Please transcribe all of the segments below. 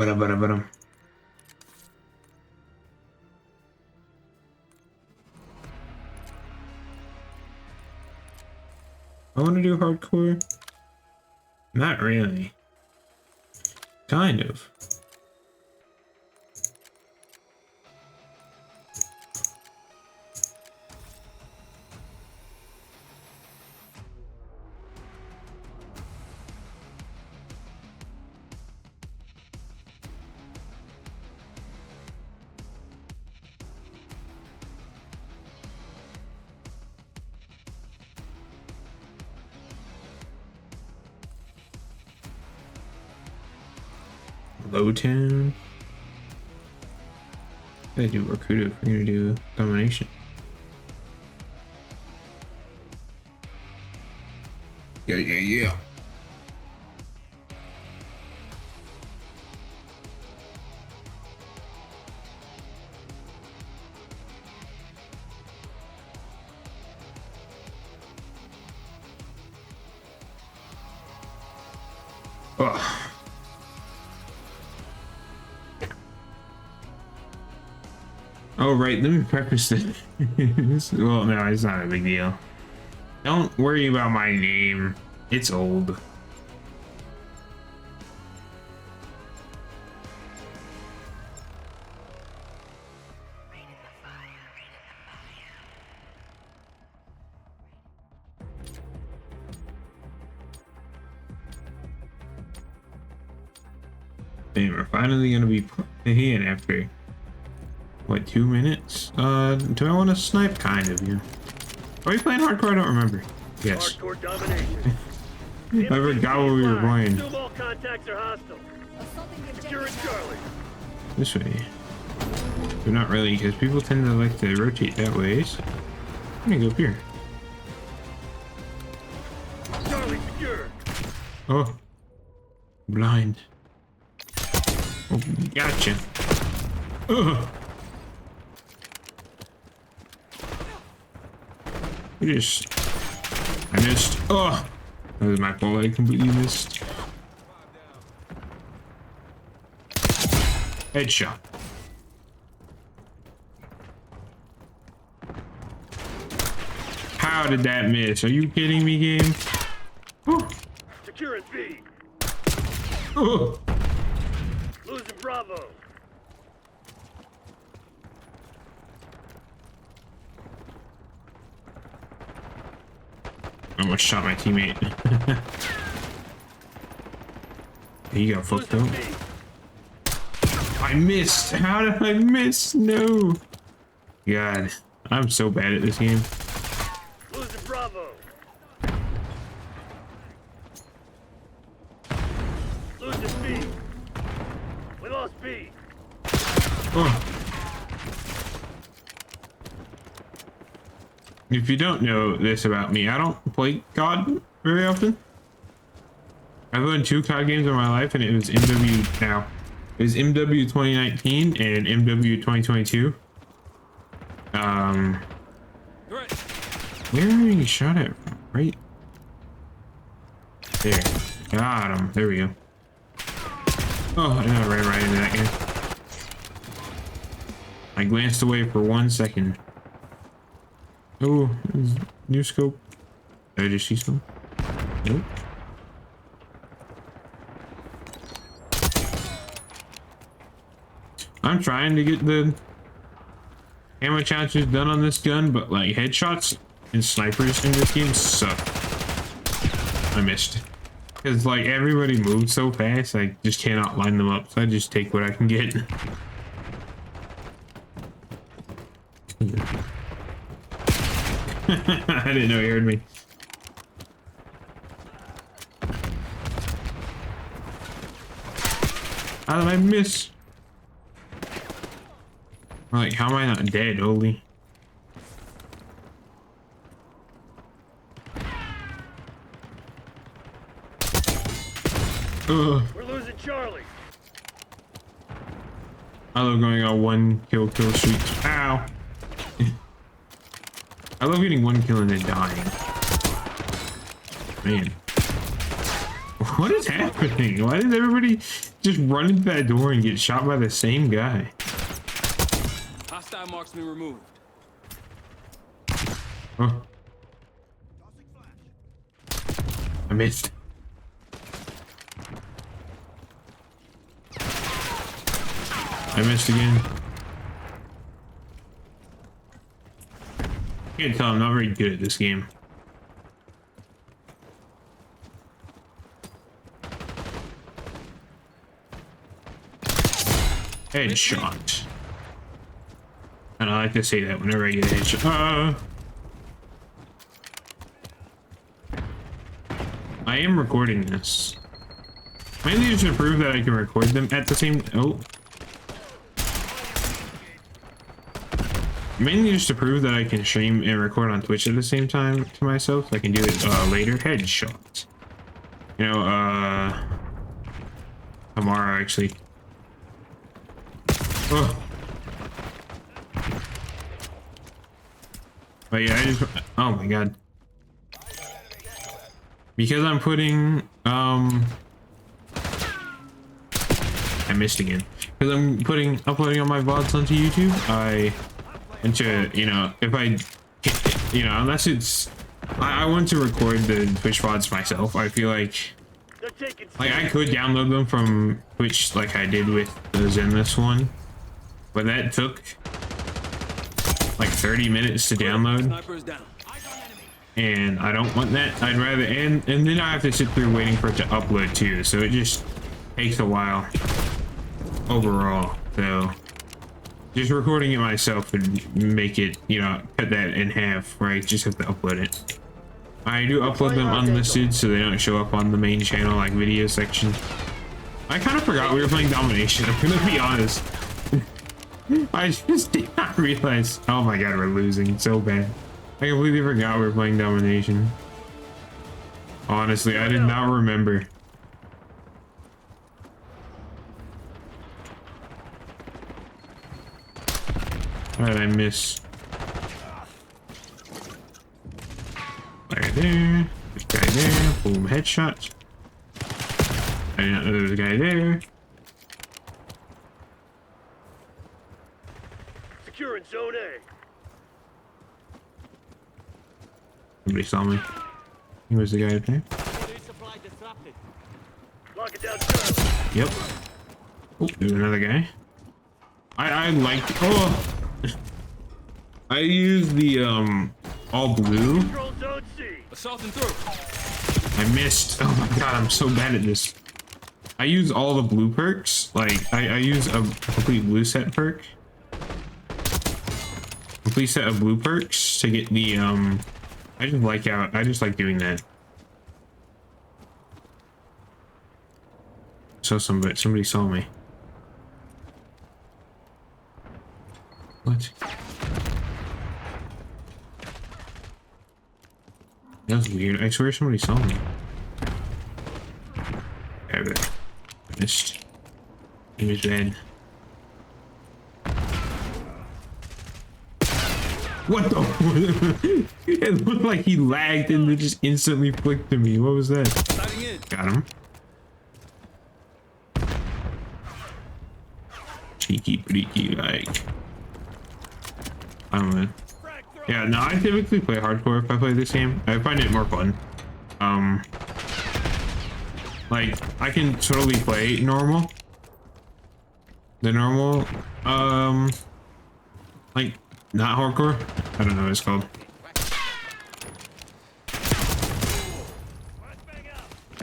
Ba-dum. I want to do hardcore. Not really. Kind of. Lowtown. I do recruit if we're gonna do domination. Yeah. Oh. Oh, right, let me preface this. Well, no, it's not a big deal. Don't worry about my name. It's old. Damn, we're finally gonna be in after what, 2 minutes? Do I want to snipe? Kind of, yeah. Are we playing hardcore? I don't remember. Yes. Hardcore domination. I forgot what we were playing. Assume all contacts are hostile. Secure Charlie. This way. But not really, because people tend to like to rotate that way. So I'm gonna go up here. Charlie secure. Oh. Blind. Oh, gotcha. Ugh. I missed. Oh, that was my fault. I completely missed. Headshot. How did that miss? Are you kidding me, game? Oh. Securing B. Oh. Losing Bravo. I almost shot my teammate. He got fucked up. I missed. How did I miss? No. God, I'm so bad at this game. Losing Bravo. Losing B. We lost B. Oh. If you don't know this about me, I don't play COD very often. I've won 2 COD games in my life, and it was MW now. It was MW 2019 and MW 2022. Where are you shot at from? Right there. Got him. There we go. Oh, I ran right into that guy. I glanced away for 1 second. Oh, new scope. Did I just see some? Nope. I'm trying to get the ammo challenges done on this gun, but like headshots and snipers in this game suck. I missed. Because like everybody moves so fast, I just cannot line them up. So I just take what I can get. I didn't know he heard me. How did I miss? Like, how am I not dead, Holy? Ugh. We're losing Charlie. I love going on 1 kill streaks. Ow. I love getting 1 kill and then dying. Man. What is happening? Why did everybody just run into that door and get shot by the same guy? Hostile marksman removed. Oh. I missed. I missed again. You can tell I'm not very good at this game. Headshot. And I like to say that whenever I get a headshot. I am recording this. Mainly just to prove that I can record them at the same. Oh. Mainly just to prove that I can stream and record on Twitch at the same time to myself. So I can do it later. Headshot. You know, tomorrow actually. Oh. But yeah, I just. Oh my god. Because I'm putting I missed again. Because I'm uploading all my VODs onto YouTube. You know, if I, you know, unless it's, I want to record the Twitch VODs myself. I feel like I could download them from Twitch like I did with the Zenless one, but that took like 30 minutes to download. And I don't want that. I'd rather, and then I have to sit through waiting for it to upload too. So it just takes a while overall. So just recording it myself would make it, you know, cut that in half, where I just have to upload it. I do upload them unlisted so they don't show up on the main channel like video section. I kind of forgot we were playing Domination. I'm gonna be honest. I just did not realize. Oh my god, we're losing so bad. I completely forgot we were playing Domination. Honestly, I did not remember. How did I miss? Right there. This guy there. Boom, headshot. I didn't know there was a guy there. Securing zone A. Somebody saw me. He was the guy up there. Lock it down, sir. Yep. Oh, there's another guy. I like. Oh. I use the all blue. Control zone C. Assaulting through. I missed. Oh my god, I'm so bad at this. I use all the blue perks. Like I use a complete blue set perk. Complete set of blue perks to get the I just like doing that. So somebody saw me. What? That was weird. I swear somebody saw me. There. Missed. He was dead. What the? It looked like he lagged and then just instantly flicked to me. What was that? Got him. Cheeky breaky like. I don't know. Yeah, no, I typically play hardcore if I play this game. I find it more fun. Like I can totally play normal. The normal, like not hardcore. I don't know what it's called.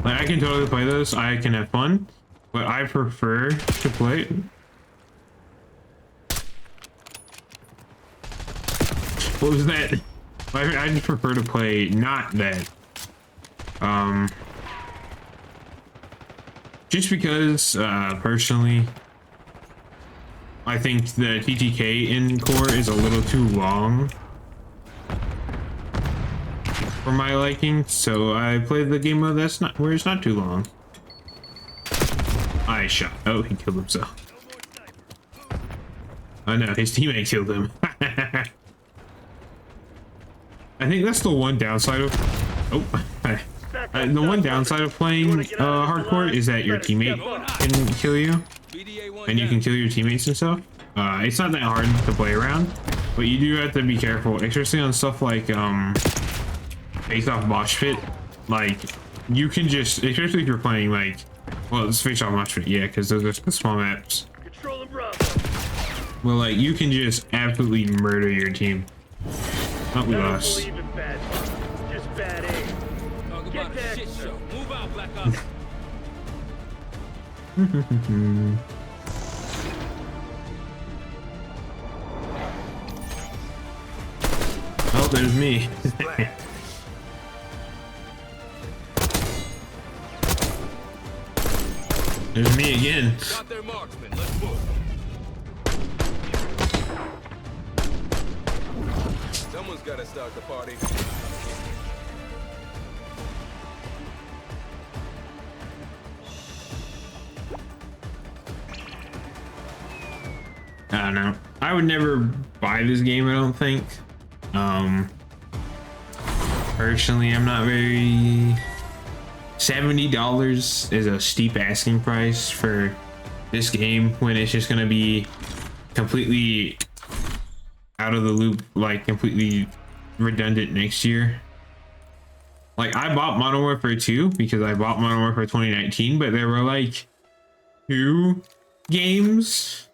Like I can totally play those. I can have fun, but I prefer to play. What was that? I just prefer to play not that. Just because, personally, I think the TTK in core is a little too long for my liking, so I played the game mode that's not where it's not too long. I shot. Oh, he killed himself. Oh no, his teammate killed him. I think that's the one downside of. Oh, I The one downside of playing hardcore is that your teammate can kill you, BDA one and you can kill your teammates and stuff. It's not that hard to play around, but you do have to be careful, especially on stuff like face-off mosh pit. Like, you can just, especially if you're playing like, well, it's face-off mosh pit, yeah, because those are the small maps. Control and Bravo. Well, like, you can just absolutely murder your team. Oh, we I don't lost. believe in bad luck, just bad aim. Talk Get about a back, shit sir. show. Move out, Black Ops. Oh, there's me. There's me again. Got their marksman. Let's move. Someone's got to start the party. I don't know. I would never buy this game, I don't think. Personally, I'm not very... $70 is a steep asking price for this game when it's just gonna be completely out of the loop, like completely redundant next year. Like, I bought Modern Warfare 2 because I bought Modern Warfare 2019, but there were like 2 games.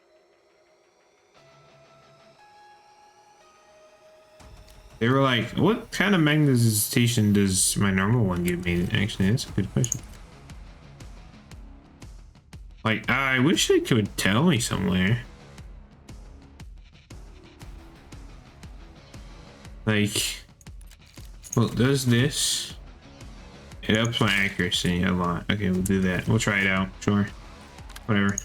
They were like, what kind of magnetisation does my normal one give me? Actually, that's a good question. Like, I wish it could tell me somewhere. Like, well, does this? It ups my accuracy a lot. Okay, we'll do that. We'll try it out. Sure. Whatever.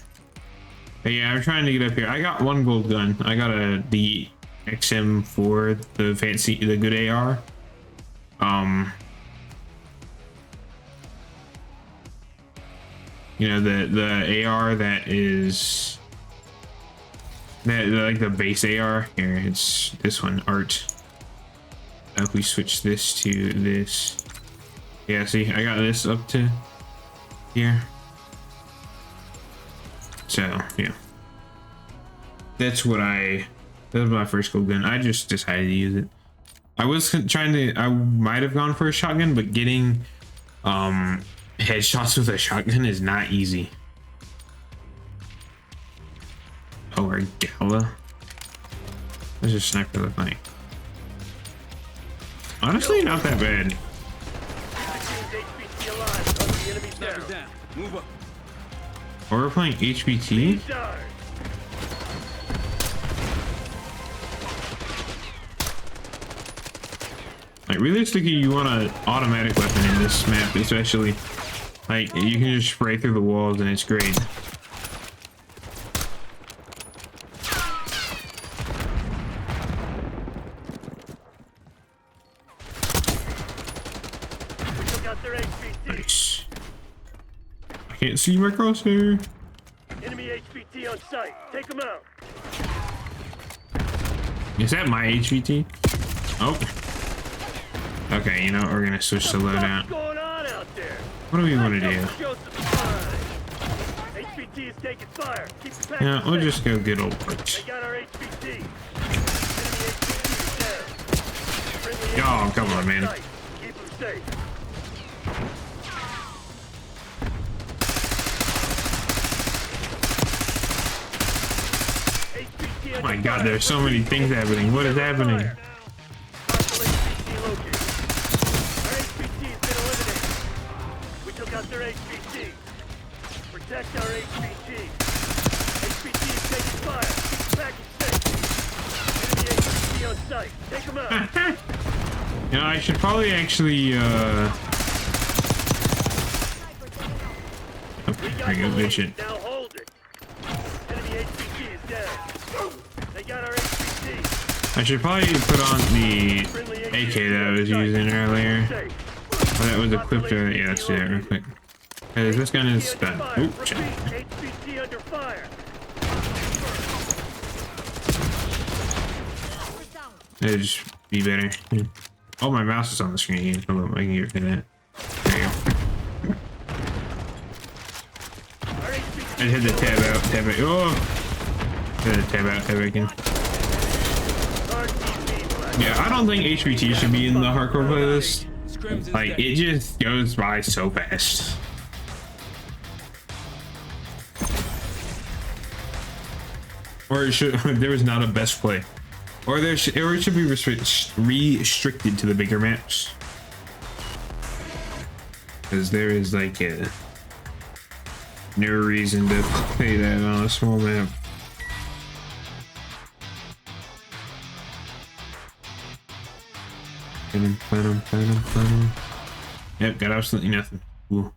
But yeah, I'm trying to get up here. I got 1 gold gun. I got the XM4, the fancy, the good AR. You know, the AR that is like the base AR. Here, it's this one, art. If we switch this to this, yeah, see, I got this up to here. So yeah, that's my first gold gun. I just decided to use it. I was trying to, I might have gone for a shotgun, but getting headshots with a shotgun is not easy. Oh, our Gala. What's a sniper look like? Honestly, not that bad. HPT alive. Cover the enemy's Sniper's down. down. Move up. Or we're playing HBT. He's down. Like, realistically, you want an automatic weapon in this map, especially. Like, you can just spray through the walls and it's great. We took out their HPT. Nice. I can't see my crosshair. Enemy HPT on site. Take them out. Is that my HVT? Oh. Okay, you know what? We're gonna switch to loadout. What's going on out there? What do we want to do? Show some sign. HPT is taking fire. Keep the pack Yeah, we'll safe. just go good old punch. They got our HPT. Enemy HPT is down. Friendly Oh, come on, man. site. Keep them safe. HPT Oh my god, there's so many things happening. What is happening? Hostile HPT located. Our HPT has been eliminated. We took out their HPT. Protect our HPT. HPT is taking fire. Keep the package safe. Enemy HPT on site. Take them out. You know, I should probably actually, We okay, got I go the good lead. shit. Now hold it. Enemy HPT is down. They got our HPT. I should probably put on the AK that I was using earlier. Safe. Oh, that was equipped earlier. Yeah, let's do that real quick. Because this gun is done. Oop, shit. Repeat, HPT under fire. It'd just be better. Oh, my mouse is on the screen. Hold on, I can get rid of that. There you go. I had to tab out, tab out. Oh! Had to tab out, tab back in. Yeah, I don't think HVT should be in the hardcore playlist. Like, it just goes by so fast. Or it should, there was not a best play. Or it should be restricted to the bigger maps. Because there is like no reason to play that on a small map. Yep, got absolutely nothing. Ooh.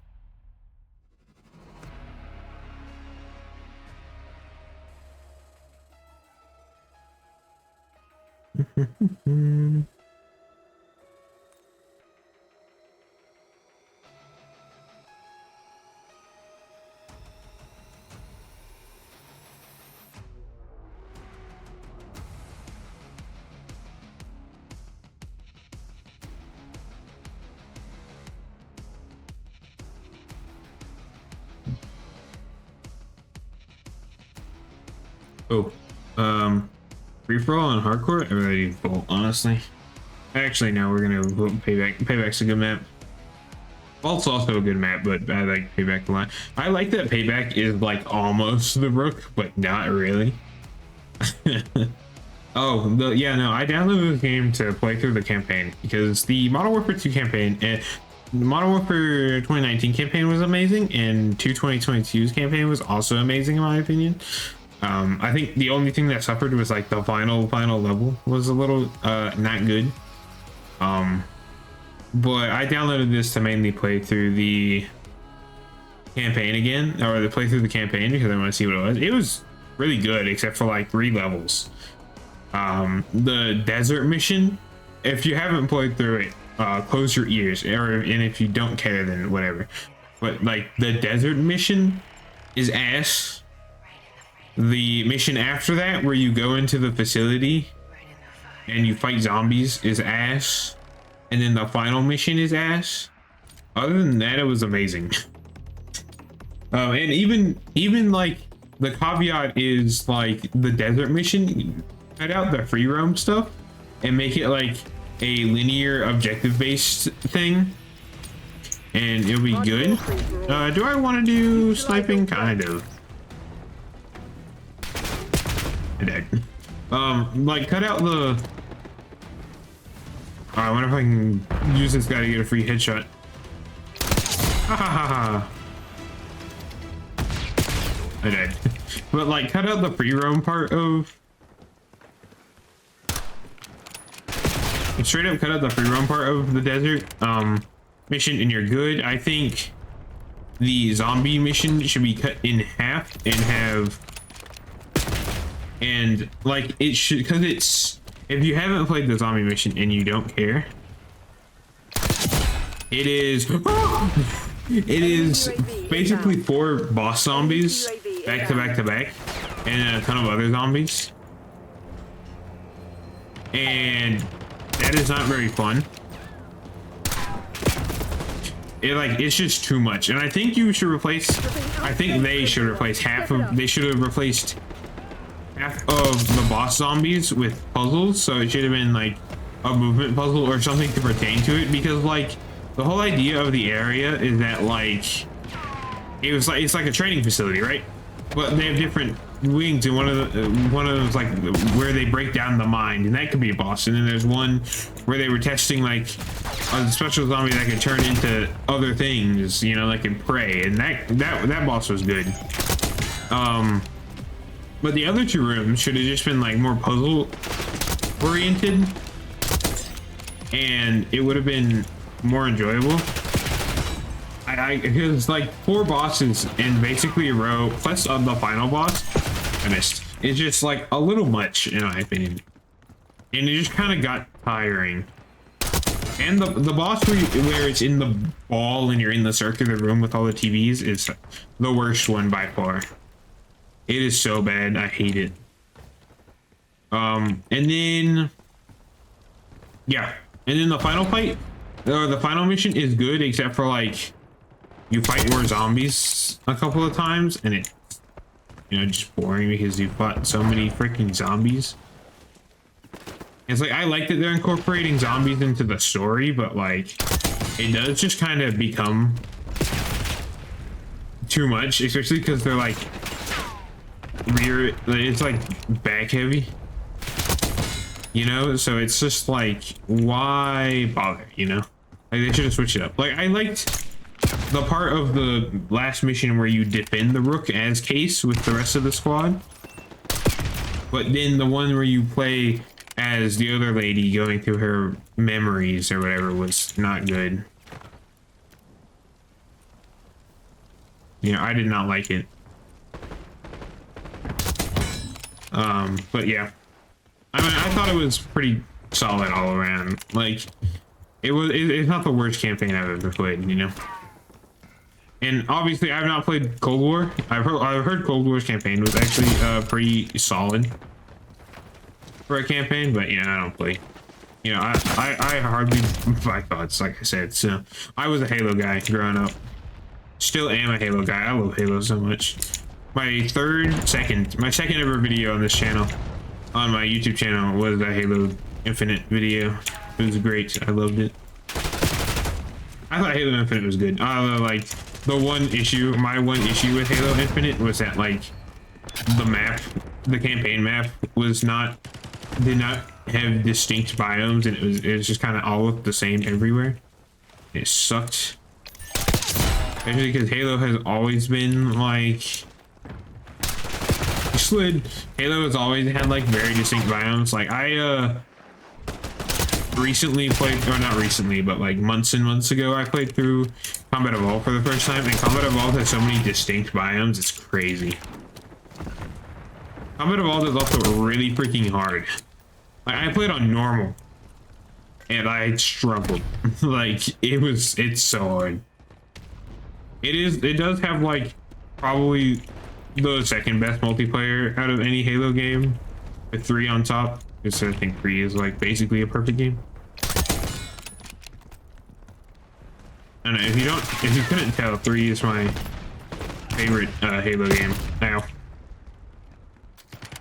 Oh, free for all on hardcore. I really need Bolt, honestly. Actually, no, we're gonna vote Payback. Payback's a good map. Vault's also a good map, but I like Payback a lot. I like that Payback is like almost the Rook, but not really. Oh, yeah, no, I downloaded this game to play through the campaign because the Modern Warfare 2 campaign and Modern Warfare 2019 campaign was amazing, and 2022's campaign was also amazing in my opinion. I think the only thing that suffered was like the final level was a little not good. But I downloaded this to mainly play through the campaign again, or to play through the campaign because I want to see what it was. It was really good except for like 3 levels. The desert mission, if you haven't played through it, close your ears, and if you don't care, then whatever. But like the desert mission is ass. The mission after that, where you go into the facility and you fight zombies, is ass. And then the final mission is ass. Other than that, it was amazing. And even like the caveat is like the desert mission, cut out the free roam stuff and make it like a linear objective based thing, and it'll be good. Do I want to do sniping? Kind of. I died. Like cut out the. I wonder if I can use this guy to get a free headshot. Ha ha ha ha. I died. But like cut out the free roam part of. Straight up cut out the free roam part of the desert mission and you're good. I think the zombie mission should be cut in half and like it should, because it's, if you haven't played the zombie mission and you don't care, it is basically 4 boss zombies back to back to back and a ton of other zombies, and that is not very fun. It's just too much, and I think you should replace, I think they should replace they should have replaced half of the boss zombies with puzzles, so it should have been like a movement puzzle or something to pertain to it, because like the whole idea of the area is that like it's like a training facility, right? But they have different wings, and one of those like where they break down the mind, and that could be a boss. And then there's one where they were testing like a special zombie that could turn into other things, you know, like in Prey, and that boss was good. But the other 2 rooms should have just been like more puzzle oriented, and it would have been more enjoyable. Because like 4 bosses in basically a row plus the final boss, I missed. It's just like a little much in my opinion, and it just kind of got tiring. And the boss where it's in the ball and you're in the circular room with all the TVs is the worst one by far. It is so bad, I hate it. And then yeah, and then the final fight, or the final mission is good, except for like you fight more zombies a couple of times and it you know, just boring because you fought so many freaking zombies. It's like, I like that they're incorporating zombies into the story, but like, it does just kind of become too much, especially because they're like it's like back heavy, you know? So it's just like, why bother, you know? Like, they should have switched it up. Like, I liked the part of the last mission where you defend the Rook as Case with the rest of the squad, but then the one where you play as the other lady going through her memories or whatever was not good. You know, I did not like it. But yeah, I mean, I thought it was pretty solid all around. Like, it's not the worst campaign I've ever played, you know? And obviously I've not played Cold War. I've heard Cold War's campaign was actually pretty solid for a campaign, but yeah, I don't play. You know, I hardly buy thoughts, like I said. So I was a Halo guy growing up. Still am a Halo guy. I love Halo so much. My second ever video on this channel, on my YouTube channel, was a Halo Infinite video. It was great. I loved it. I thought Halo Infinite was good. Like, my one issue with Halo Infinite was that, like, the campaign map did not have distinct biomes, and it was just kind of all looked the same everywhere. It sucked. Especially because Halo has always been like, Halo has always had like very distinct biomes. Like, I recently played, or not recently, but like months and months ago, I played through Combat Evolved for the first time, and Combat Evolved has so many distinct biomes, it's crazy. Combat Evolved is also really freaking hard. Like, I played on normal, and I struggled. Like, it's so hard. It does have like probably the second best multiplayer out of any Halo game, with 3 on top. Because I think 3 is like basically a perfect game. I don't know, if you couldn't tell, 3 is my favorite Halo game now.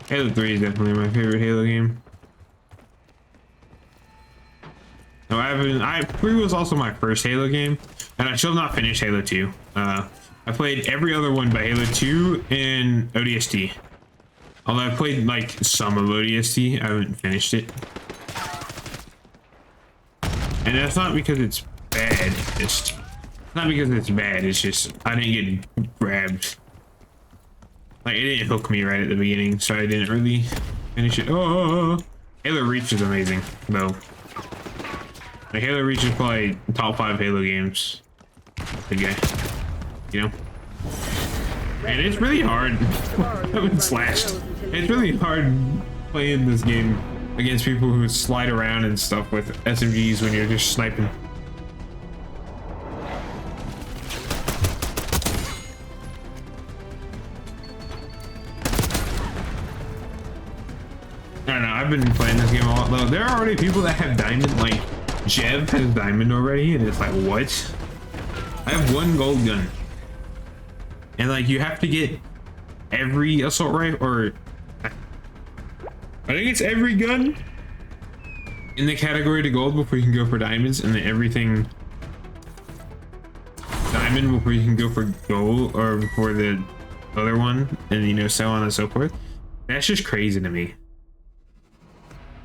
Halo 3 is definitely my favorite Halo game. No, 3 was also my first Halo game, and I still have not finished Halo 2. I played every other one but Halo 2 and ODST. Although I played like some of ODST, I haven't finished it. And that's not because it's bad, it's not because it's bad, it's just I didn't get grabbed. Like, it didn't hook me right at the beginning, so I didn't really finish it. Oh, Halo Reach is amazing, though. Like, Halo Reach is probably top 5 Halo games. Good guy. You know? And it's really hard. I've been slashed. It's really hard playing this game against people who slide around and stuff with SMGs when you're just sniping. I don't know, I've been playing this game a lot though. There are already people that have diamond, like Jev has diamond already, and it's like, what? I have 1 gold gun. And like, you have to get every assault rifle, or I think it's every gun in the category to gold before you can go for diamonds, and then everything diamond before you can go for gold, or before the other one, and you know, so on and so forth. That's just crazy to me.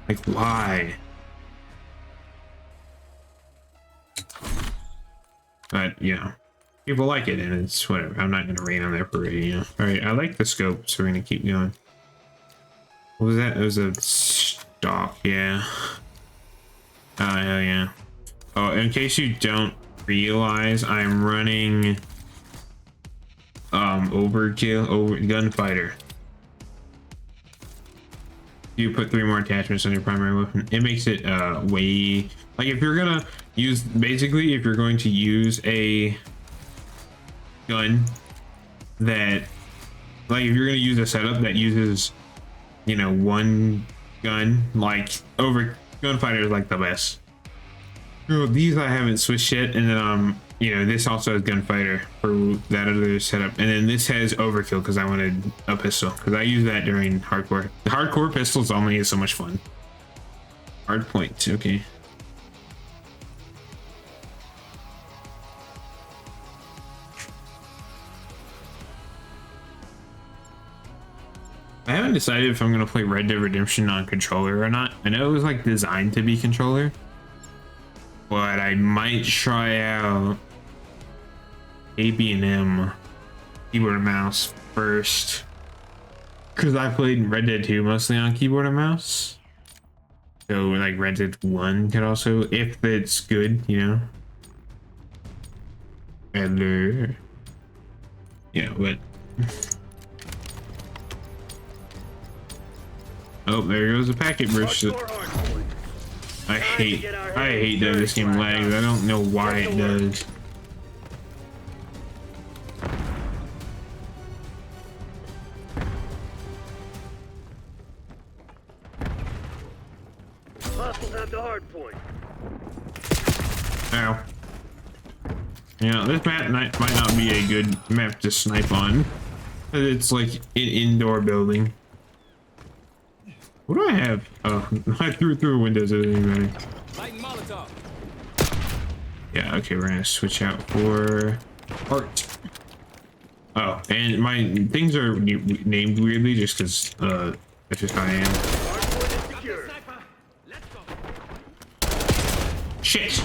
Like, why? But you know, people like it, and it's whatever. I'm not gonna rain on their parade, you know. All right, I like the scope, so we're gonna keep going. What was that? It was a stock, yeah. Oh, hell yeah. Oh, in case you don't realize, I'm running gunfighter. You put 3 more attachments on your primary weapon. It makes it way, like, if you're gonna use, basically if you're going to use a gun that, like, if you're gonna use a setup that uses, you know, 1 gun, like, gunfighter is like the best. Oh, these I haven't switched yet, and then you know, this also has gunfighter for that other setup, and then this has overkill because I wanted a pistol because I use that during hardcore. The hardcore pistols only is so much fun. Hard point, okay. I haven't decided if I'm gonna play Red Dead Redemption on controller or not. I know it was like designed to be controller, but I might try out AB&M keyboard and mouse first, because I played Red Dead 2 mostly on keyboard and mouse. So like Red Dead 1 could also, if it's good, you know. And yeah, but oh, there goes the packet burst. I hate that this game lags. I don't know why it does. Hostiles have the hard point. Ow. You know, this map might not be a good map to snipe on. It's like an indoor building. What do I have? Oh, I threw through windows at anybody. Yeah, okay, we're gonna switch out for art. Oh, and my things are named weirdly just because that's just how I am. Shit!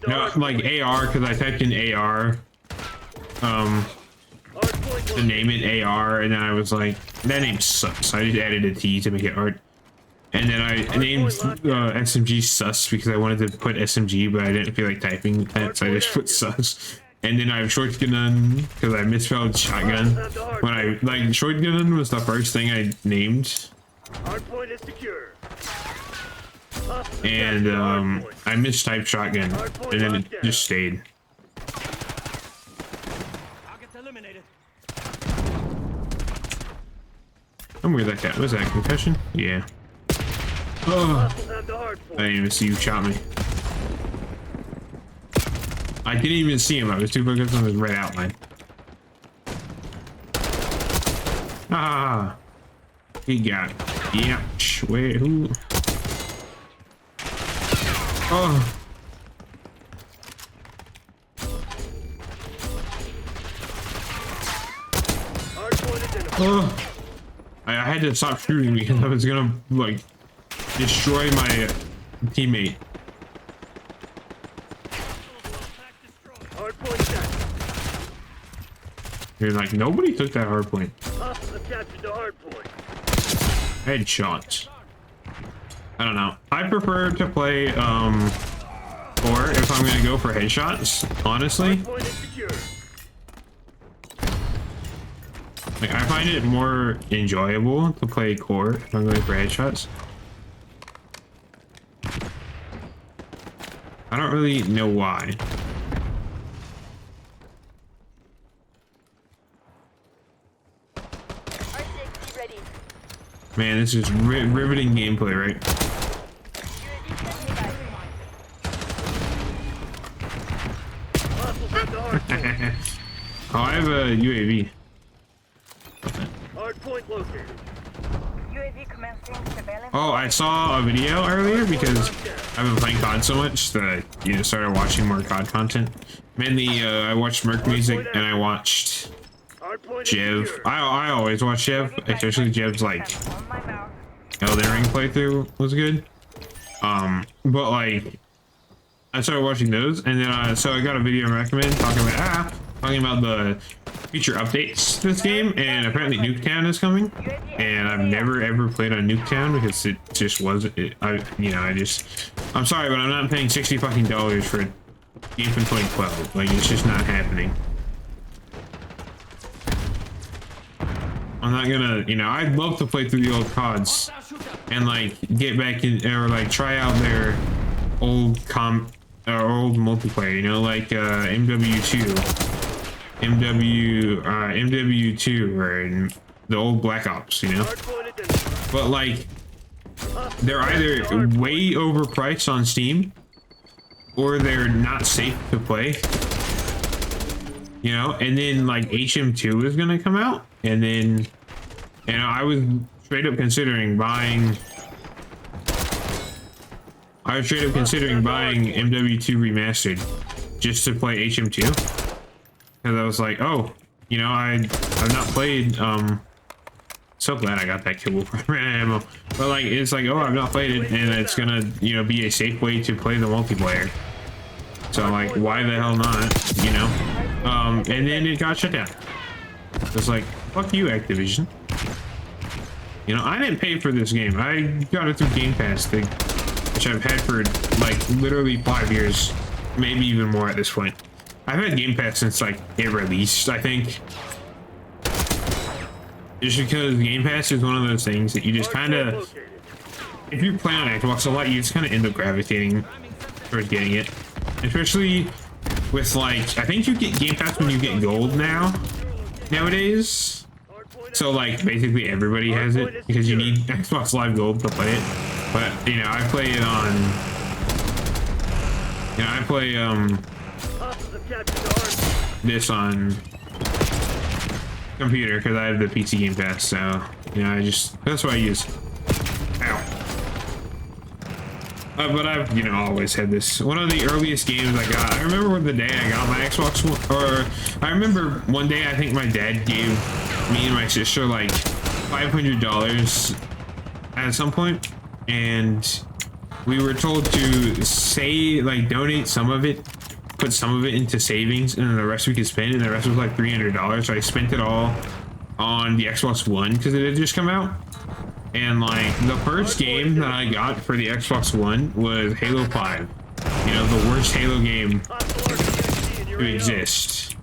No, like AR, because I typed in AR. To name it AR, and then I was like, that name sucks. I just added a T to make it art. And then I named SMG sus because I wanted to put SMG, but I didn't feel like typing that, so I just put sus. And then I have shotgun because I misspelled shotgun. When I like shotgun was the first thing I named. Hardpoint is secure. And I mistyped shotgun, and then it just stayed. I'm weird like that. Was that a concussion? Yeah. Oh, I didn't even see you shot me. I didn't even see him. I was too focused on his red outline. Ah, he got it. Yeah. Wait, who? Oh. Oh. I had to stop shooting because I was gonna like destroy my teammate. You're like, nobody took that hard point. Headshots. I don't know. I prefer to play or if I'm gonna go for headshots, honestly. Like, I find it more enjoyable to play core if I'm going for headshots. I don't really know why. Man, this is riveting gameplay, right? Oh, I have a UAV. Oh, I saw a video earlier because I've been playing COD so much that I, you know, started watching more COD content. Mainly, I watched Merc Music and I watched Jev. I always watch Jev, especially Jev's like Elden Ring playthrough was good. But like I started watching those, and then so I got a video recommended talking about the future updates to this game, and apparently Nuketown is coming. And I've never ever played on Nuketown because it just wasn't. I'm sorry, but I'm not paying $60 fucking for a game from 2012. Like, it's just not happening. I'm not gonna, you know, I'd love to play through the old CODs and like get back in or like try out their old old multiplayer, you know, like MW2 or the old Black Ops, you know. But like they're either way overpriced on Steam or they're not safe to play. You know, and then like HM2 is gonna come out, and then, you know, I was straight up considering buying. I was straight up considering buying MW2 remastered just to play HM2, because I was like, oh, you know, I've not played. So glad I got that kill ammo, but like it's like, oh, I've not played it, and it's gonna, you know, be a safe way to play the multiplayer. So like, why the hell not, you know? And then it got shut down. It's like, fuck you, Activision. You know, I didn't pay for this game. I got it through Game Pass, which I've had for like literally 5 years, maybe even more at this point. I've had Game Pass since like it released, I think. Just because Game Pass is one of those things that you just kind of, if you play on Xbox a lot, you just kind of end up gravitating towards getting it. Especially with like, I think you get Game Pass when you get gold nowadays. So like basically everybody has it because you need Xbox Live Gold to play it. But you know, I play it on, you know, I play this on computer because I have the PC Game Pass, so you know, that's what I use. Ow. But I've, you know, always had this. One of the earliest games I got, I remember the day I got my Xbox One, or I remember one day I think my dad gave me and my sister like $500 at some point, and we were told to donate some of it, put some of it into savings, and then the rest we could spend, and the rest was like $300. So I spent it all on the Xbox One because it had just come out. And like the first game that I got for the Xbox One was Halo 5. You know, the worst Halo game to exist.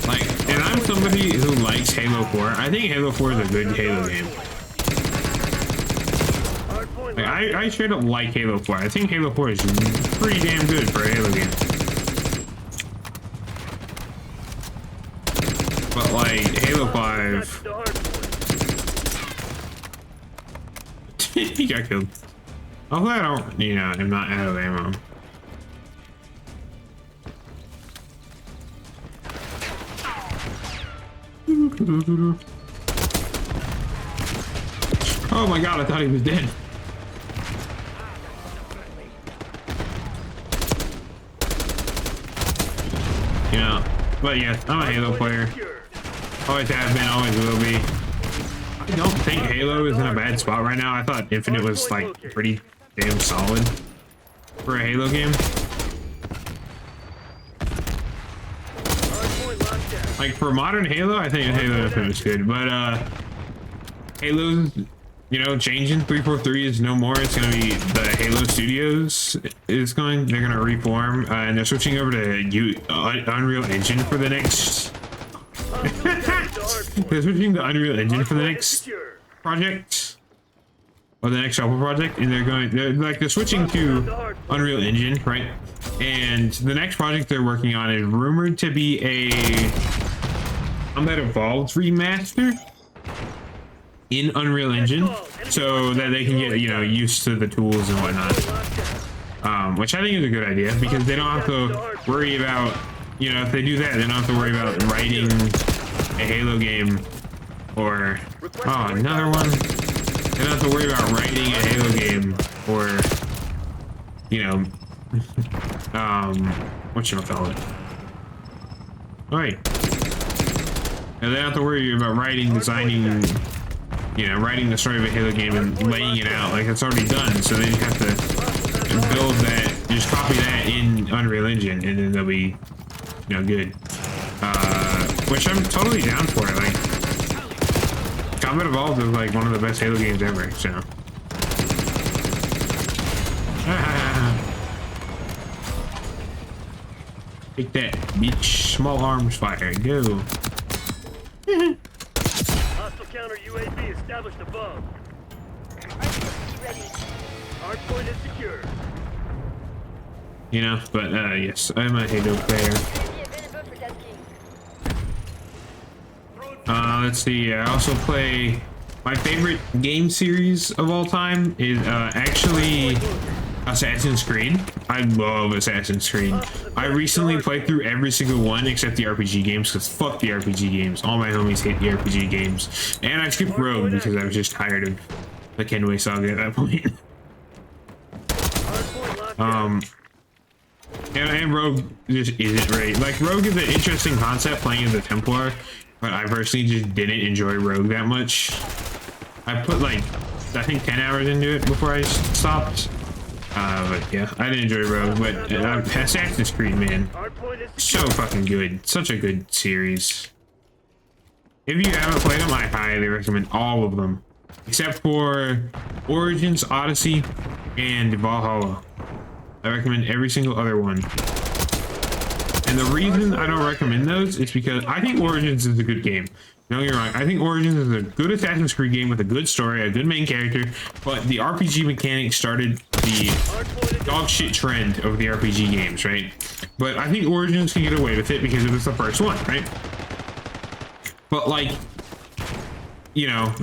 Like, and I'm somebody who likes Halo 4. I think Halo 4 is a good Halo game. Like, I straight up like Halo 4. I think Halo 4 is pretty damn good for a Halo game. But like Halo 5, he got killed. Hopefully I don't, you know, I'm not out of ammo. Oh my god, I thought he was dead. Yeah, but yeah, I'm a Halo player. Always have been, always will be. I don't think Halo is in a bad spot right now. I thought Infinite was like pretty damn solid for a Halo game. Like for modern Halo, I think Halo Infinite is good, but Halo's, you know, changing. 343 is no more. It's gonna be the Halo Studios they're gonna reform, and they're switching over to Unreal Engine for the next. They're switching to Unreal Engine for the next project, or the next Shuffle project, and they're switching to Unreal Engine, right? And the next project they're working on is rumored to be a Combat Evolved remaster in Unreal Engine, so that they can get, you know, used to the tools and whatnot. Which I think is a good idea, because they don't have to worry about, you know, if they do that, they don't have to worry about writing a Halo game, or another one. They don't have to worry about writing a Halo game, or, you know, whatchamacallit. Right. And they don't have to worry about designing, you know, writing the story of a Halo game and laying it out. Like, it's already done, so they just have to build that, just copy that in Unreal Engine, and then they'll be, you know, good. Which I'm totally down for. Like, Combat Evolved is like one of the best Halo games ever, so. Take that, bitch. Small arms fire, go. Hostile counter UAV established above. Hardpoint is secure. You know, but yes, I'm a Halo player. Let's see. I also play. My favorite game series of all time is actually Assassin's Creed. I love Assassin's Creed. I recently played through every single one except the RPG games, because fuck the RPG games. All my homies hate the RPG games. And I skipped Rogue because I was just tired of the Kenway saga at that point. And Rogue just isn't right. Like, Rogue is an interesting concept playing as a Templar, but I personally just didn't enjoy Rogue that much. I put like, I think 10 hours into it before I stopped. But yeah, I didn't enjoy Rogue, but Assassin's Creed, man, so fucking good. Such a good series. If you haven't played them, I highly recommend all of them, except for Origins, Odyssey, and Valhalla. I recommend every single other one. And the reason I don't recommend those is because I think Origins is a good game. Don't get me wrong, I think Origins is a good Assassin's Creed game with a good story, a good main character, but the RPG mechanics started the dog shit trend of the RPG games, right? But I think Origins can get away with it because it was the first one, right? But like, you know,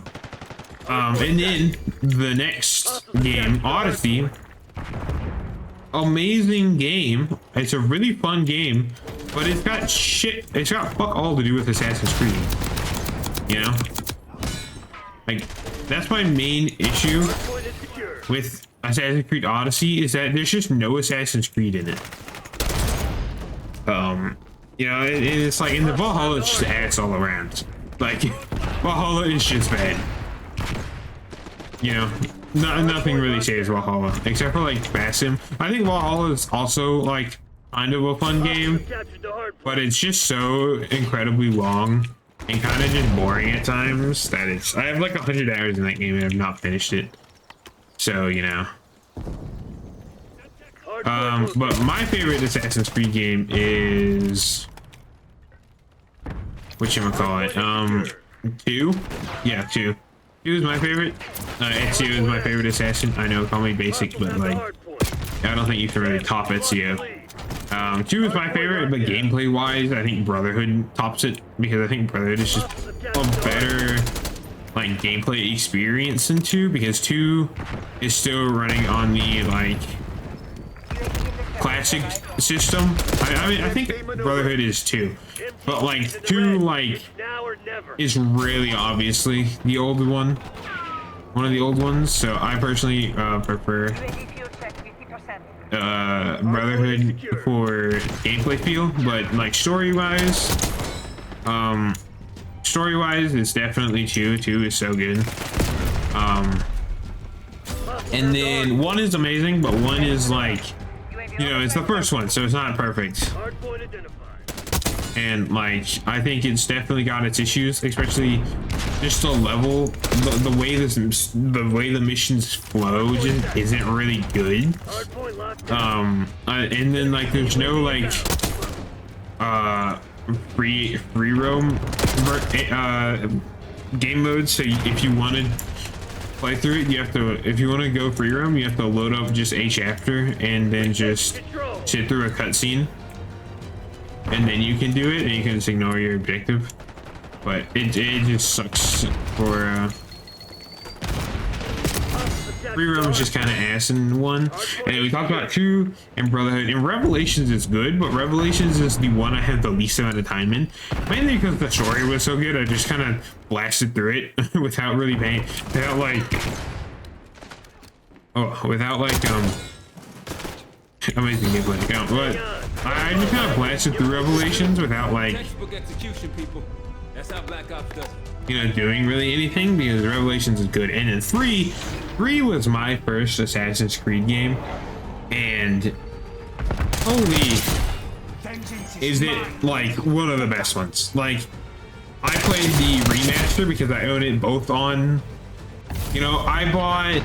and then the next game, Odyssey, amazing game. It's a really fun game, but it's got shit. It's got fuck all to do with Assassin's Creed. You know, like that's my main issue with Assassin's Creed Odyssey is that there's just no Assassin's Creed in it. You know, it's like in the Valhalla, it's just ass all around. Like Valhalla is just bad. You know. Nothing really saves Valhalla except for like Basim. I think Valhalla is also like kind of a fun game, but it's just so incredibly long and kind of just boring at times that I have like 100 hours in that game and I've not finished it. So, you know. But my favorite Assassin's Creed game is whatchamacallit? 2? Yeah, 2. 2 is my favorite. Ezio is my favorite assassin. I know, call me basic, but like, I don't think you can really top Ezio. 2 is my favorite, but gameplay wise, I think Brotherhood tops it because I think Brotherhood is just a better like gameplay experience than 2 because 2 is still running on the like classic system. I mean, I think Brotherhood is 2, but like 2 like is really obviously the old one, one of the old ones. So I personally prefer Brotherhood for gameplay feel, but like story wise, it's definitely 2. 2 is so good. And then 1 is amazing, but 1 is like, you know, it's the first one, so it's not perfect. And like, I think it's definitely got its issues, especially just the level, the way the missions flow just isn't really good. And then like, there's no like, free roam game mode. So if you want to play through it, you have to, if you want to go free roam, you have to load up just a chapter and then just sit through a cutscene. And then you can do it and you can just ignore your objective. But it just sucks for free roam is just kind of ass in 1. And we talked about 2 and Brotherhood, and Revelations is good, but Revelations is the one I had the least amount of time in, mainly because the story was so good. I just kind of blasted through it without really paying, without like amazing gameplay. But I just kind of blasted through Revelations without like, you know, doing really anything because Revelations is good. And then 3 was my first Assassin's Creed game, and holy, is it like one of the best ones. Like, I played the remaster because I own it both on, you know, I bought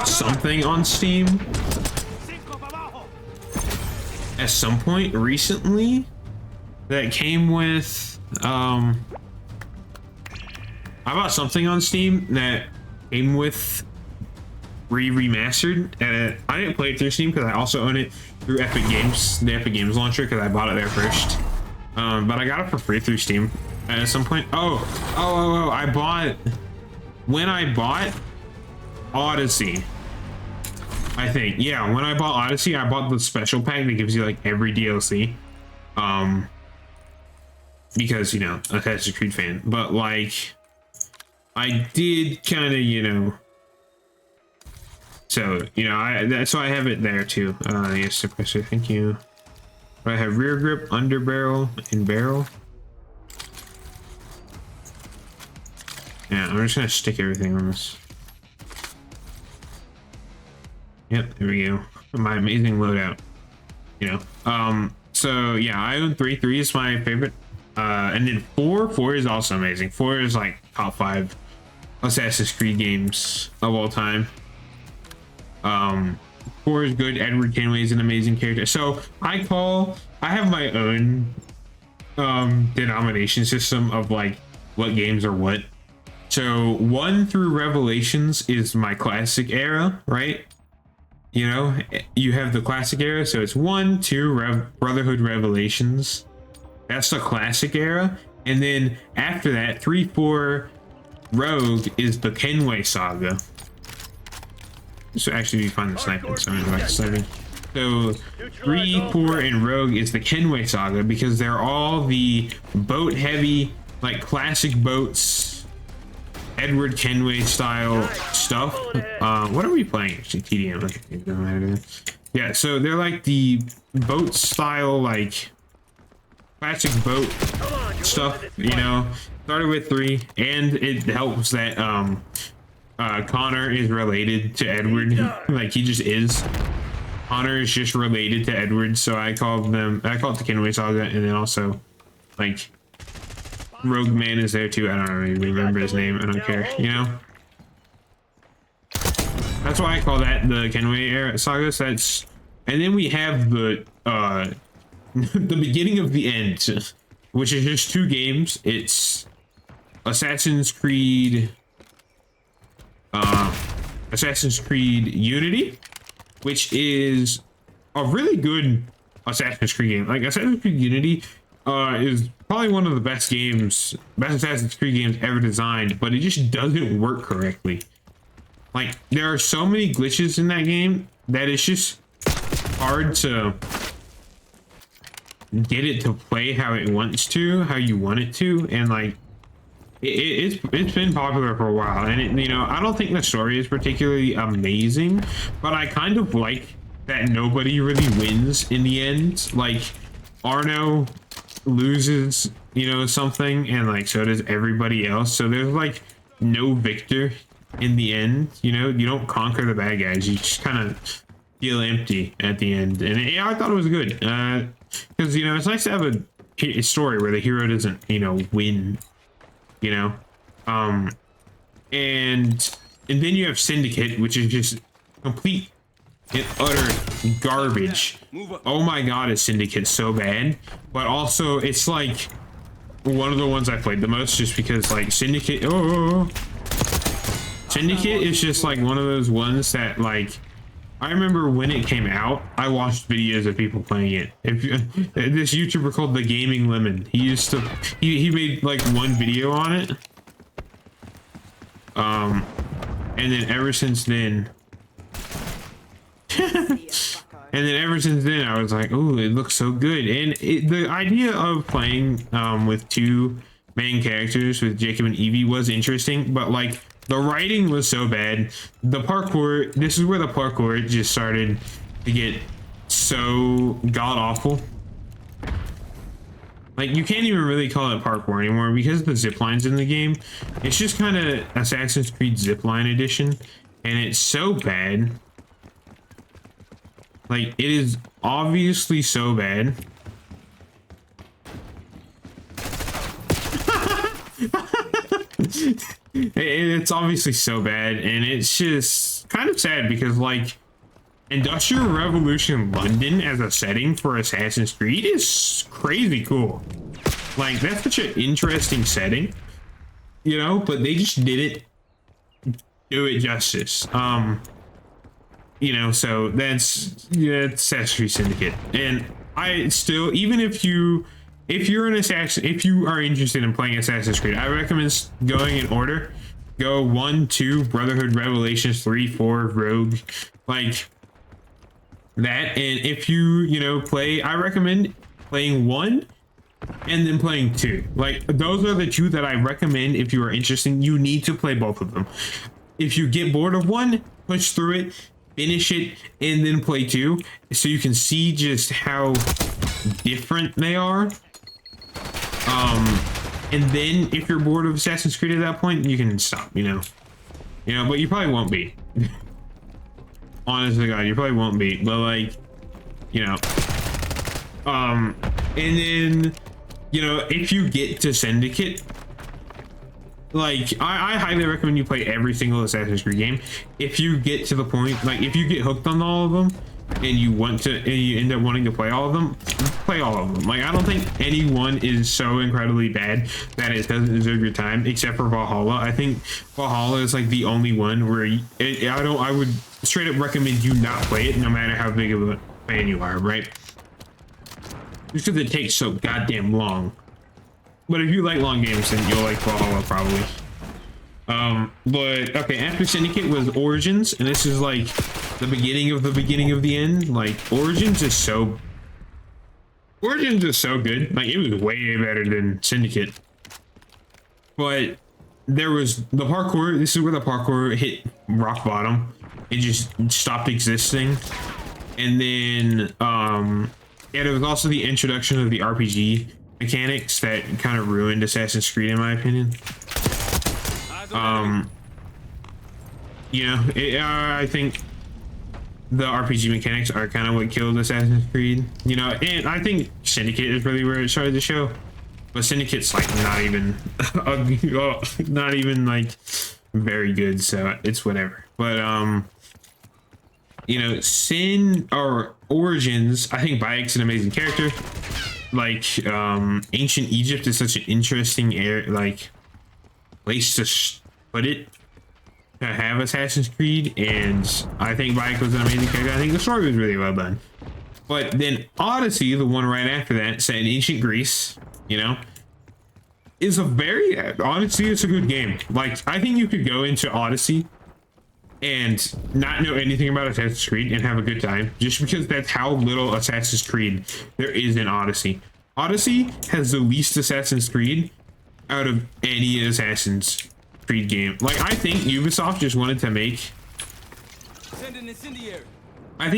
something on Steam at some point recently that came with I bought something on Steam that came with remastered, and I didn't play it through Steam because I also own it through Epic Games, the Epic Games launcher, because I bought it there first. But I got it for free through Steam at some point. I bought, when I bought Odyssey, I think. Yeah, when I bought Odyssey, I bought the special pack that gives you like every DLC. Because, you know, Assassin's Creed fan. But like, I did kind of, you know. So, you know, that's why I have it there too. Yes, suppressor, thank you. I have rear grip, under barrel, and barrel. Yeah, I'm just gonna stick everything on this. Yep, there we go. My amazing loadout. You know. So yeah, I own 3. 3 is my favorite. And then 4 is also amazing. 4 is like top 5 Assassin's Creed games of all time. 4 is good. Edward Kenway is an amazing character. So I have my own denomination system of like what games are what. So 1 through Revelations is my classic era, right? You know, you have the classic era, so it's 1, 2, Brotherhood, Revelations. That's the classic era. And then after that, 3, 4, Rogue is the Kenway saga. So actually you find the sniping, so I'm going to sniping. So 3, 4, and Rogue is the Kenway saga because they're all the boat heavy, like classic boats, Edward Kenway style stuff. What are we playing actually? TDM. Okay, it doesn't matter. Yeah, so they're like the boat style, like classic boat stuff, you know. Started with 3, and it helps that Connor is related to Edward. Like he just is. Connor is just related to Edward, so I call it the Kenway saga, and then also like Rogue Man is there too. I don't really remember his name. I don't care, you know. That's why I call that the Kenway era saga. So that's, and then we have the the beginning of the end, which is just 2 games. It's Assassin's Creed Unity, which is a really good Assassin's Creed game. Like Assassin's Creed Unity is probably one of the best Assassin's Creed games ever designed, but it just doesn't work correctly. Like there are so many glitches in that game that it's just hard to get it to play how it wants to, how you want it to, and like it's been popular for a while, and it, you know, I don't think the story is particularly amazing, but I kind of like that nobody really wins in the end. Like Arno loses, you know, something, and like so does everybody else, so there's like no victor in the end. You know, you don't conquer the bad guys, you just kind of feel empty at the end. And yeah, I thought it was good because you know, it's nice to have a story where the hero doesn't, you know, win, you know. And then you have Syndicate, which is just complete and utter garbage. Oh my god, is Syndicate so bad? But also it's like one of the ones I played the most, just because like Syndicate Syndicate is just like one of those ones that, like, I remember when it came out, I watched videos of people playing it. This YouTuber called The Gaming Lemon, he made like one video on it. And then ever since then, I was like, oh, it looks so good. And the idea of playing with 2 main characters, with Jacob and Evie, was interesting, but like the writing was so bad. The parkour, this is where the parkour just started to get so god awful. Like you can't even really call it parkour anymore because the zip lines in the game. It's just kind of Assassin's Creed Zipline Edition, and it's so bad. Like it is obviously so bad. It's obviously so bad, and it's just kind of sad because like Industrial Revolution London as a setting for Assassin's Creed is crazy cool. Like that's such an interesting setting, you know, but they just didn't do it justice. You know, so that's, yeah, it's Assassin's Creed Syndicate. And I still, even if you're an assassin, if you are interested in playing Assassin's Creed, I recommend going in order. Go 1, 2, Brotherhood, Revelations, 3, 4, Rogue. Like That, and if you play, I recommend playing 1 and then playing 2. Like, those are the 2 that I recommend. If you are interested, you need to play both of them. If you get bored of 1, push through it, finish it, and then play 2, so you can see just how different they are. And then if you're bored of Assassin's Creed at that point, you can stop, but you probably won't be. Honestly, God, you probably won't be, but like, and then, if you get to Syndicate, like, I highly recommend you play every single Assassin's Creed game. If you get to the point, like, if you get hooked on all of them, and you end up wanting to play all of them, play all of them. Like, I don't think any one is so incredibly bad that it doesn't deserve your time, except for Valhalla. I think Valhalla is like the only one where I would straight up recommend you not play it, no matter how big of a fan you are, right? Just because it takes so goddamn long. But if you like long games, then you'll like Valhalla probably. But okay, after Syndicate was Origins, and this is like the beginning of the end. Like, Origins is so good. Like, it was way better than Syndicate. But there was the parkour. This is where the parkour hit rock bottom. It just stopped existing. And then yeah, there was also the introduction of the RPG mechanics that kind of ruined Assassin's Creed, in my opinion. I think the RPG mechanics are kind of what killed Assassin's Creed, and I think Syndicate is really where it started to show. But Syndicate's like not even like very good, so it's whatever. But Origins, I think Bayek's an amazing character. Like, ancient Egypt is such an interesting place to put it, to have Assassin's Creed, and I think Bayek was an amazing character. I think the story was really well done. But then Odyssey, the one right after that, set in ancient Greece, is honestly, it's a good game. Like, I think you could go into Odyssey and not know anything about Assassin's Creed and have a good time, just because that's how little Assassin's Creed there is in Odyssey. Odyssey has the least Assassin's Creed out of any Assassin's Creed game. Like, I think Ubisoft just wanted to make a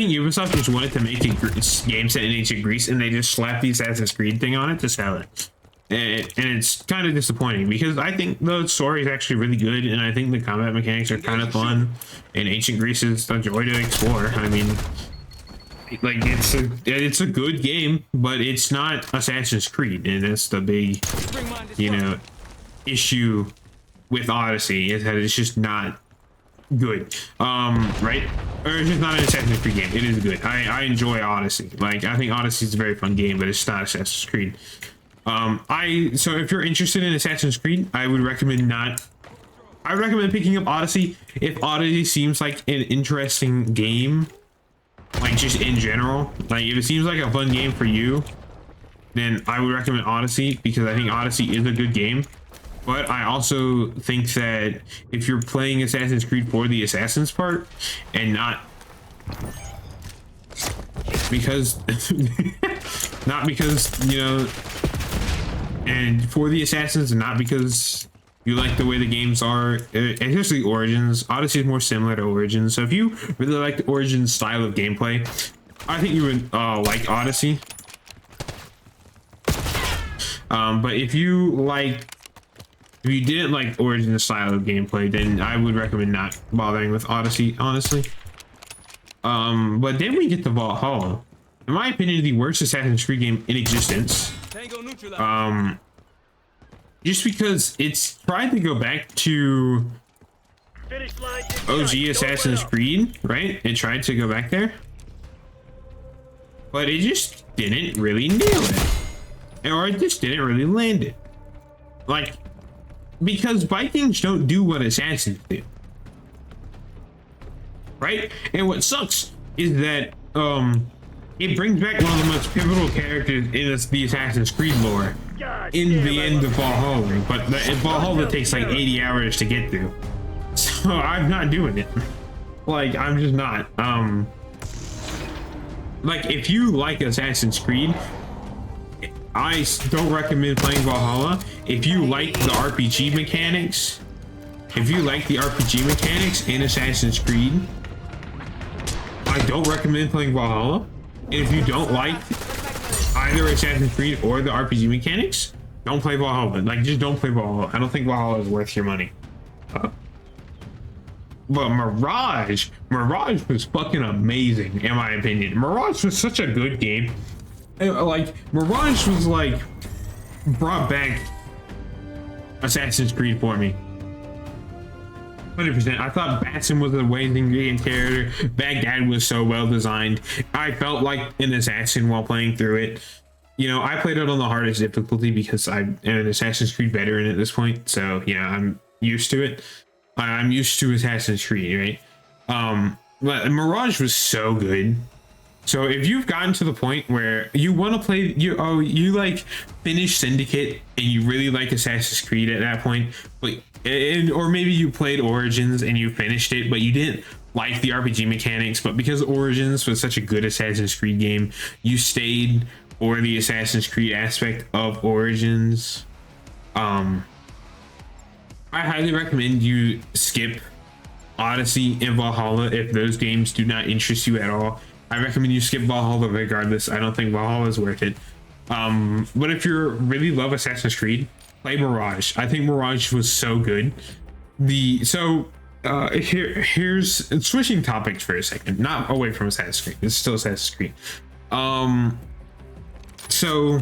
game set in ancient Greece, and they just slapped the Assassin's Creed thing on it to sell it. And it's kind of disappointing, because I think the story is actually really good, and I think the combat mechanics are kind of fun, and ancient Greece is a joy to explore. I mean, like, it's a good game, but it's not Assassin's Creed, and that's the big issue with Odyssey, is that it's just not good, right? Or it's just not an Assassin's Creed game. It is good. I enjoy Odyssey. Like, I think Odyssey is a very fun game, but it's not Assassin's Creed. So if you're interested in Assassin's Creed, I would recommend picking up Odyssey if Odyssey seems like an interesting game, like, just in general. Like, if it seems like a fun game for you, then I would recommend Odyssey, because I think Odyssey is a good game. But I also think that if you're playing Assassin's Creed for the Assassins part, and not because and for the Assassins, and not because you like the way the games are, especially Origins. Odyssey is more similar to Origins, so if you really like the Origins style of gameplay, I think you would like Odyssey. But if you didn't like Origins style of gameplay, then I would recommend not bothering with Odyssey, honestly. But then we get to Valhalla. In my opinion, the worst Assassin's Creed game in existence. Just because it's tried to go back to OG Assassin's Creed, right? It tried to go back there, but it just didn't really nail it, or it just didn't really land it. Like, because Vikings don't do what Assassins do, right? And what sucks is that it brings back one of the most pivotal characters in the Assassin's Creed lore in the end of Valhalla, but Valhalla takes like 80 hours to get through, so I'm not doing it. Like, I'm just not. like, if you like Assassin's Creed, I don't recommend playing Valhalla. If you like the RPG mechanics, in Assassin's Creed, I don't recommend playing Valhalla. And if you don't like either Assassin's Creed or the RPG mechanics, don't play Valhalla. Like, just don't play Valhalla. I don't think Valhalla is worth your money. But Mirage was fucking amazing, in my opinion. Mirage was such a good game. Like, Mirage was like, brought back Assassin's Creed for me. 100%. I thought Batson was an amazing character. Baghdad was so well designed. I felt like an assassin while playing through it. You know, I played it on the hardest difficulty because I'm an Assassin's Creed veteran at this point. So, you know, I'm used to it. I'm used to Assassin's Creed, right? But Mirage was so good. So if you've gotten to the point where you want to play, you like finish Syndicate and you really like Assassin's Creed at that point, but or maybe you played Origins and you finished it, but you didn't like the RPG mechanics, but because Origins was such a good Assassin's Creed game, you stayed for the Assassin's Creed aspect of Origins. I highly recommend you skip Odyssey and Valhalla if those games do not interest you at all. I recommend you skip Valhalla regardless. I don't think Valhalla is worth it. But if you really love Assassin's Creed, play Mirage. I think Mirage was so good. Here's switching topics for a second, not away from Assassin's Creed. It's still Assassin's Creed. So,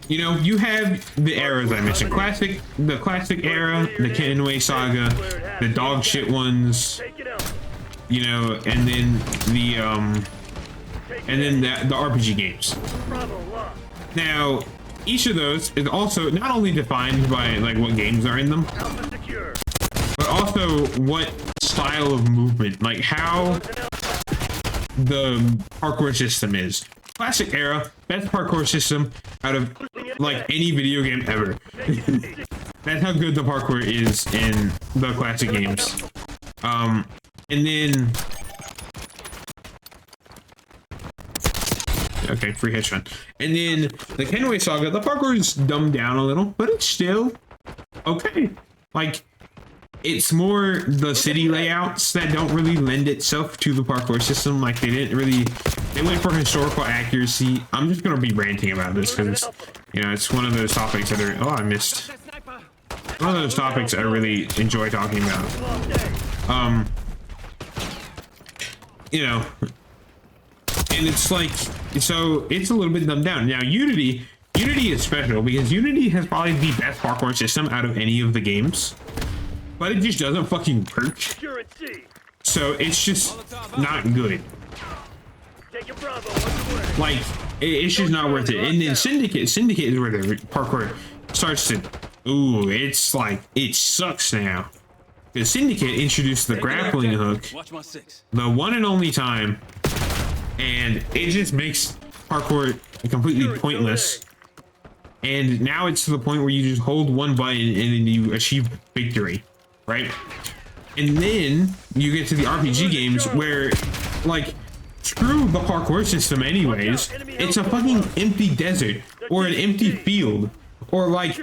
you know, you have the eras I mentioned: the classic era, the Kenway saga, the dog shit ones, you know, and then the RPG games. Now, each of those is also not only defined by like what games are in them, but also what style of movement, like how the parkour system is. Classic era, best parkour system out of like any video game ever. That's how good the parkour is in the classic games. And then, okay, free headshot. And then the Kenway saga, the parkour is dumbed down a little, but it's still okay. Like, it's more the city layouts that don't really lend itself to the parkour system. Like, they went for historical accuracy. I'm just gonna be ranting about this because, you know, it's one of those topics that are, I missed. One of those topics I really enjoy talking about. You know, and it's like, so it's a little bit dumbed down. Now, Unity is special because Unity has probably the best parkour system out of any of the games. But it just doesn't fucking work. So it's just not good. Like, it's just not worth it. And then Syndicate is where the parkour starts to, it's like, it sucks now. The Syndicate introduced the grappling hook, the one and only time, and it just makes parkour completely pointless. And now it's to the point where you just hold one button and then you achieve victory. Right? And then you get to the RPG games where, like, screw the parkour system anyways. It's a fucking empty desert or an empty field or like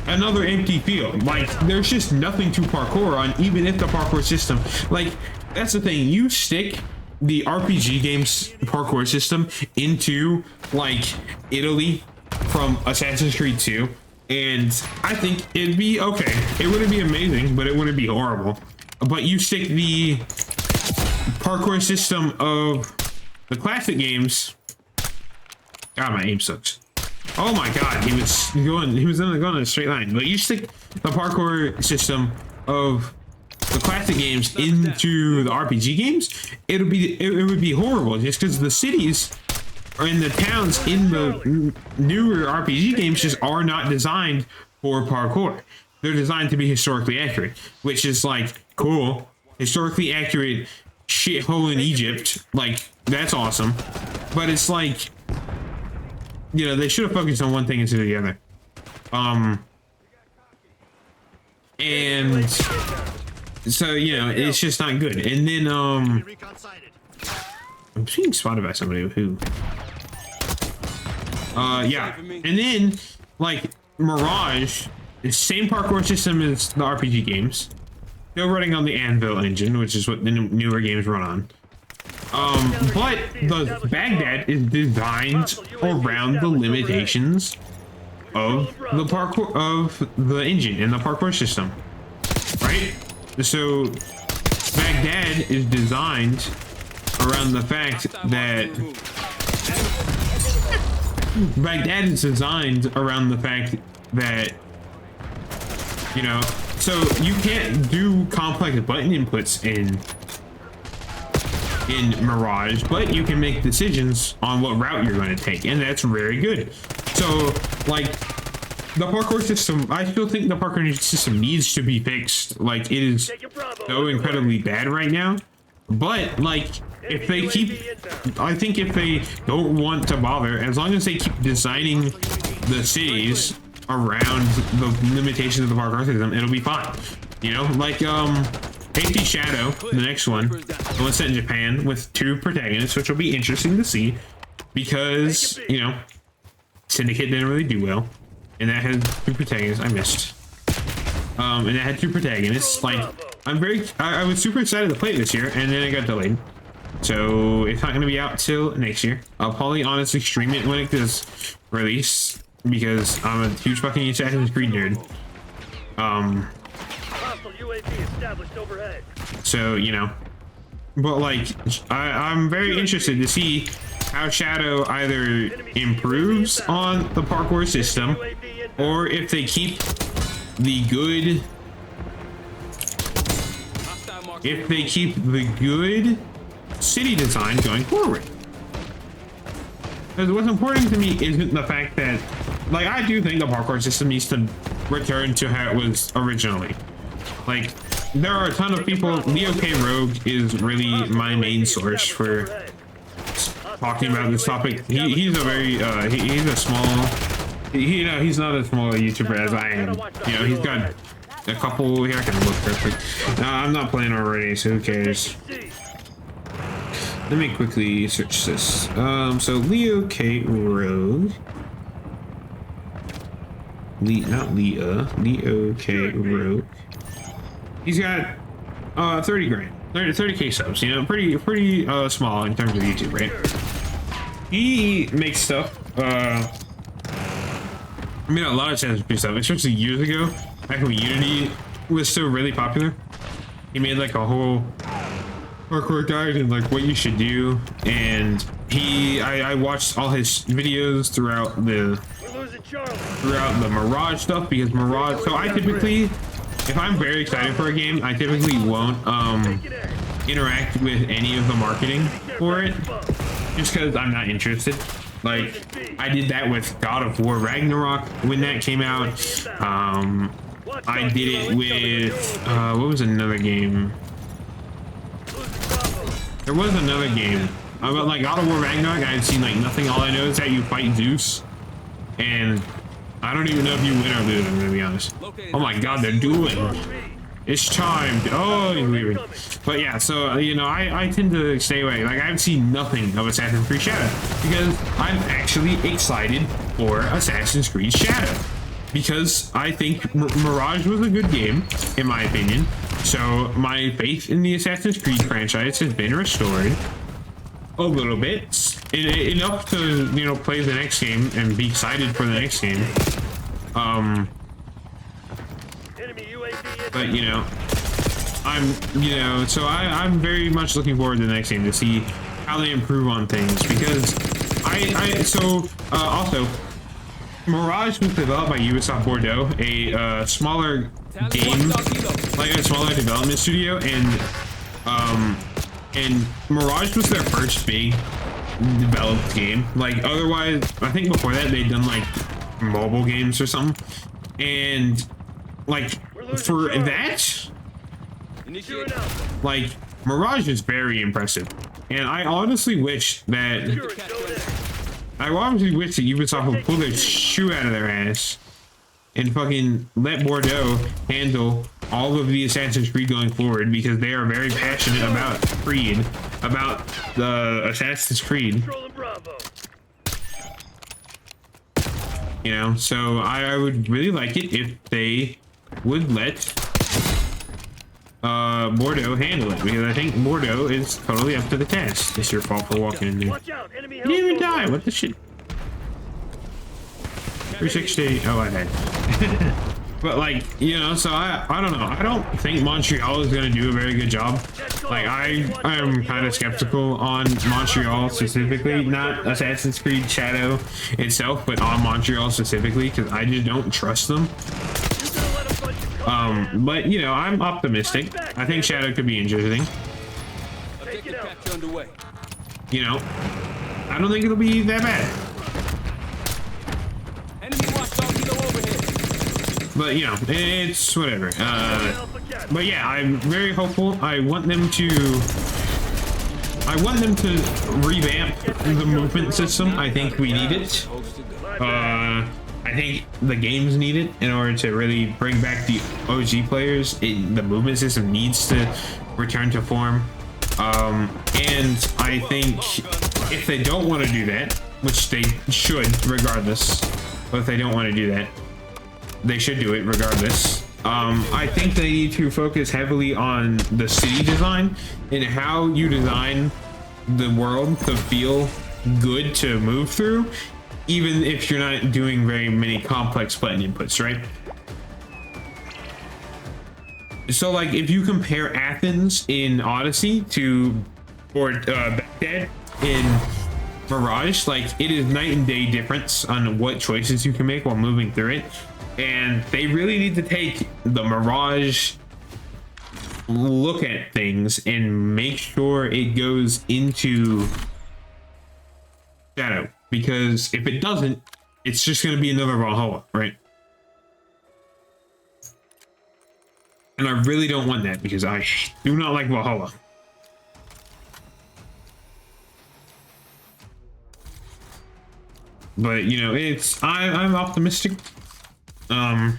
another empty field. Like, there's just nothing to parkour on, even if the parkour system, like, that's the thing. You stick the RPG games parkour system into like Italy from Assassin's Creed 2. And I think it'd be okay. It wouldn't be amazing, but it wouldn't be horrible. But you stick the parkour system of the classic games. God, my aim sucks. Oh my God, he was going in a straight line. But you stick the parkour system of the classic games into the RPG games, it would be horrible just because the cities and the towns in the newer RPG games just are not designed for parkour. They're designed to be historically accurate, which is like, cool. Historically accurate shithole in Egypt, like, that's awesome. But it's like, you know, they should have focused on one thing instead of the other. And so, you know, it's just not good. And then I'm being spotted by somebody who. Yeah, and then like Mirage, the same parkour system as the RPG games. Still running on the Anvil engine, which is what the newer games run on. But the Baghdad is designed around the limitations of the parkour of the engine and the parkour system, right? So Baghdad is designed around the fact that you know, so you can't do complex button inputs in Mirage, but you can make decisions on what route you're going to take, and that's very good. So like the parkour system, I still think the parkour system needs to be fixed. Like it is so incredibly bad right now, but like if they keep, I think if they don't want to bother, as long as they keep designing the cities around the limitations of the parkour system, it'll be fine. You know, like HD Shadow, the next one, the one set in Japan with 2 protagonists, which will be interesting to see because, you know, Syndicate didn't really do well, and that had 2 protagonists. I missed. And it had 2 protagonists. Like, I was super excited to play it this year, and then it got delayed. So it's not going to be out till next year. I'll probably honestly stream it when it does release because I'm a huge fucking Assassin's Creed nerd. So, you know, but like, I'm very interested to see how Shadow either improves on the parkour system or if they keep the good, city design going forward. Because what's important to me isn't the fact that, like, I do think the parkour system needs to return to how it was originally. Like, there are a ton of people. Leo K. Rogue is really my main source for talking about this topic. He's a very he's a small, you know, he's not as small a YouTuber as I am. You know, he's got a couple here. I can look perfect. I'm not playing already, so who cares? Let me quickly search this. So Leo K. Rogue. Not Leah. Leo K. Rogue. He's got 30 grand, 30K subs. You know, pretty small in terms of YouTube, right? He makes stuff. I mean, a lot of Assassin's Creed stuff, especially years ago, back when Unity was still really popular. He made like a whole parkour guide and like what you should do, and I watched all his videos throughout the Mirage stuff, because Mirage, so I typically, if I'm very excited for a game, I typically won't interact with any of the marketing for it, just because I'm not interested. Like, I did that with God of War Ragnarok when that came out. I did it with what was another game? There was another game about like God of War Ragnarok. I had seen like nothing. All I know is that you fight Zeus, and I don't even know if you win or lose. I'm gonna be honest. Oh my God, they're dueling. It's time. Oh, he's leaving. But yeah, so you know, I tend to stay away. Like, I've seen nothing of Assassin's Creed Shadow because I'm actually excited for Assassin's Creed Shadow, because I think Mirage was a good game, in my opinion. So my faith in the Assassin's Creed franchise has been restored a little bit, enough to, you know, play the next game and be excited for the next game. But you know, I'm very much looking forward to the next game to see how they improve on things, because also Mirage was developed by Ubisoft Bordeaux, a smaller game, like a smaller development studio, and Mirage was their first big developed game. Like, otherwise, I think before that they'd done like mobile games or something, and like for that, like, Mirage is very impressive, and I honestly wish that Ubisoft would pull their shoe out of their ass and fucking let Bordeaux handle all of the Assassin's Creed going forward, because they are very passionate about Creed. about the Assassin's Creed. Controlling Bravo. You know, so I would really like it if they would let Bordeaux handle it, because I think Bordeaux is totally up to the task. It's your fault for walking in there. Watch out, enemy You didn't even health die. What the shit? 360. Oh, I died. But like, you know, so I don't know. I don't think Montreal is gonna do a very good job. Like I am kind of skeptical on Montreal specifically, not Assassin's Creed Shadow itself, but on Montreal specifically, because I just don't trust them. But you know, I'm optimistic. I think Shadow could be interesting. Objective capture underway. You know, I don't think it'll be that bad. Enemy watchdog helo overhead. But you know, it's whatever. But yeah, I'm very hopeful. I want them to revamp the movement system. I think we need it. I think the games need it in order to really bring back the OG players. The movement system needs to return to form. And I think if they don't want to do that, which they should regardless, but if they don't want to do that, they should do it regardless. I think they need to focus heavily on the city design and how you design the world to feel good to move through, even if you're not doing very many complex button inputs, right? So like if you compare Athens in Odyssey to Baghdad in Mirage, like it is night and day difference on what choices you can make while moving through it. And they really need to take the Mirage look at things and make sure it goes into Shadow, because if it doesn't, it's just going to be another Valhalla, right? And I really don't want that, because I do not like Valhalla. But you know, I'm optimistic. I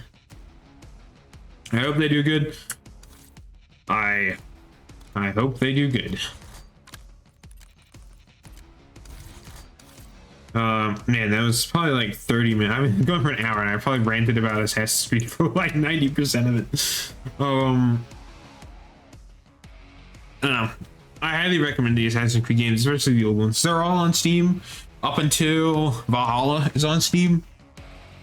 hope they do good. I hope they do good. Man, that was probably like 30 minutes. I've been going for an hour and I probably ranted about Assassin's Creed for like 90% of it. I don't know. I highly recommend the Assassin's Creed games, especially the old ones. They're all on Steam up until Valhalla is on Steam.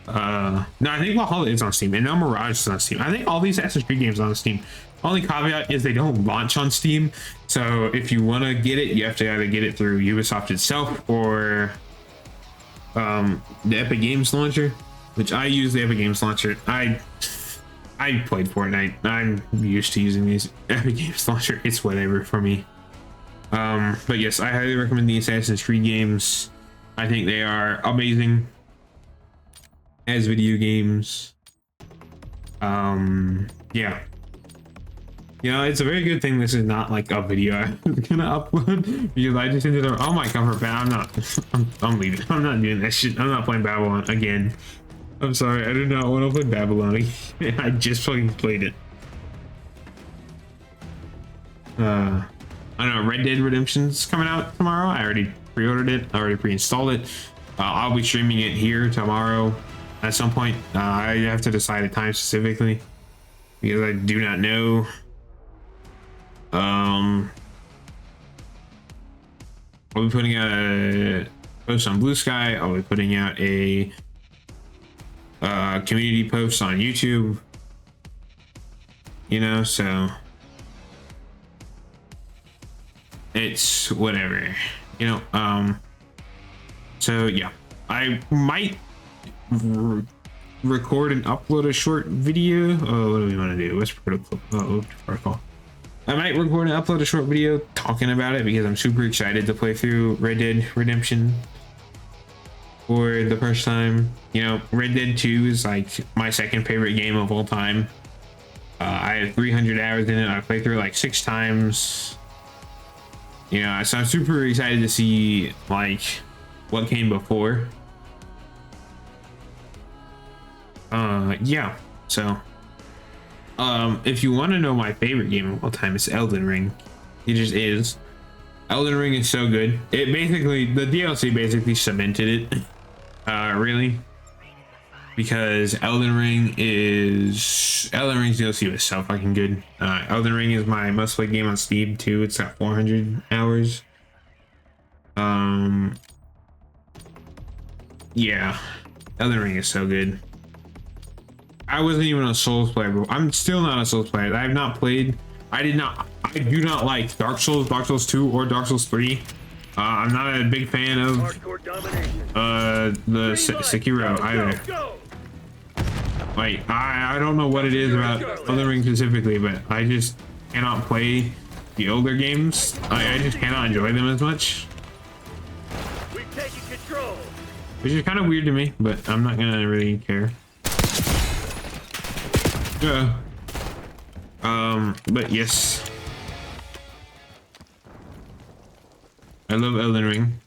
No, I think Valhalla is on Steam, and now Mirage is on Steam. I think all these Assassin's Creed games are on Steam. Only caveat is they don't launch on Steam, so if you want to get it, you have to either get it through Ubisoft itself or the Epic Games launcher, which I use the Epic Games launcher. I played Fortnite. I'm used to using these Epic Games launcher. It's whatever for me. But yes, I highly recommend the Assassin's Creed games. I think they are amazing as video games. Yeah, you know, it's a very good thing this is not like a video I'm gonna upload, because I just ended up, oh my comfort pad, I'm leaving. I'm not doing that shit. I'm not playing Babylon again. I'm sorry, I do not want to play Babylon again. I just fucking played it. I don't know, Red Dead Redemption's coming out tomorrow. I already pre-ordered it. I already pre-installed it. I'll be streaming it here tomorrow at some point. I have to decide a time specifically, because I do not know. I'll be putting out a post on Blue Sky. I'll be putting out a community post on YouTube. You know, so it's whatever, you know. So yeah, I might record and upload a short video. Oh, what do we want to do? What's protocol? Oh, protocol. I might record and upload a short video talking about it, because I'm super excited to play through Red Dead Redemption for the first time. You know, Red Dead 2 is like my second favorite game of all time. I have 300 hours in it. I played through it like 6 times. You know, so I'm super excited to see like what came before. Yeah, so if you want to know my favorite game of all time, it's Elden Ring. It just is. Elden Ring is so good. It basically, the DLC basically cemented it, really, because Elden Ring's DLC was so fucking good. Elden Ring is my most played game on Steam too. It's got 400 hours. Yeah, Elden Ring is so good. I wasn't even a Souls player, but I'm still not a Souls player. I have not played. I do not like Dark Souls, Dark Souls 2, or Dark Souls 3. I'm not a big fan of the Sekiro either. Like, I don't know what it is about Elden Ring specifically, but I just cannot play the older games. I just cannot enjoy them as much. We've taken control. Which is kind of weird to me, but I'm not gonna really care. Yeah. But yes. I love Elden Ring.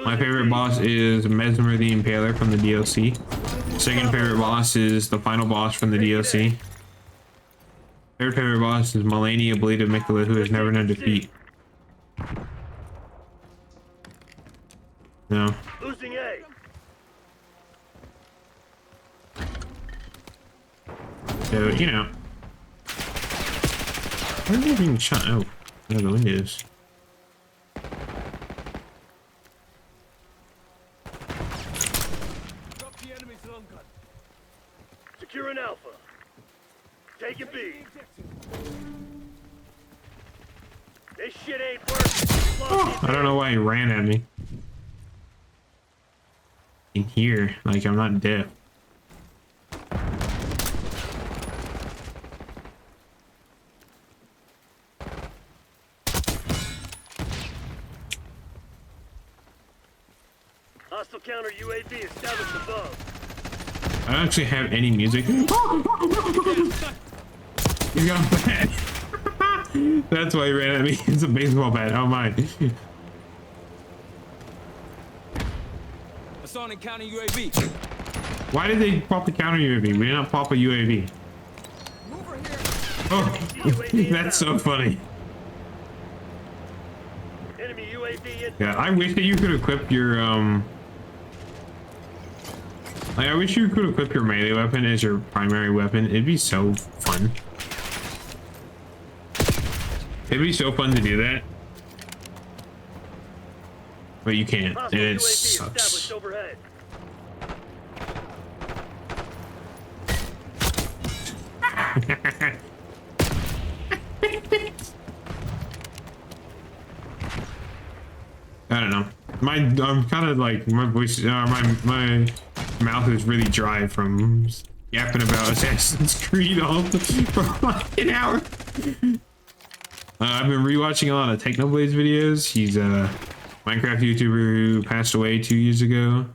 My favorite boss is Mesmer the Impaler from the DLC. Second favorite boss is the final boss from the DLC. Third favorite boss is Melania Blade of Mikula, who has never known defeat. No. Losing A. So, you know. Where are they being shot? Oh, out of the windows. Drop the enemy's long gun. Securing Alpha. Taking B. This shit ain't working. I don't know why he ran at me. In here, like I'm not deaf. Hostile counter UAV established above. I don't actually have any music. He's got a bat. That's why he ran at me. It's a baseball bat. Oh my. Assault counter UAV. Why did they pop the counter UAV? We did not pop a UAV. Oh, that's so funny. Enemy UAV in. Yeah, I wish that you could equip your like, I wish you could equip your melee weapon as your primary weapon. It'd be so fun. It'd be so fun to do that. But you can't, and it sucks. Overhead. I don't know. I'm kind of like my voice. My mouth is really dry from yapping about Assassin's Creed all for like an hour. I've been rewatching a lot of Technoblade's videos. He's a Minecraft YouTuber who passed away 2 years ago.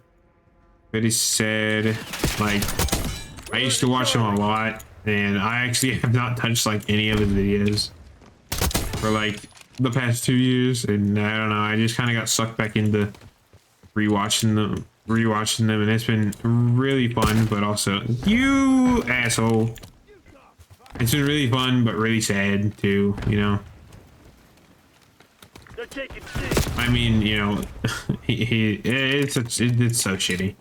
But he said, like, I used to watch him a lot, and I actually have not touched like any of his videos for like the past 2 years, and I don't know, I just kind of got sucked back into rewatching them, and it's been really fun, but also, you asshole. It's been really fun, but really sad too, you know. They're taking C. I mean, you know, it's so shitty.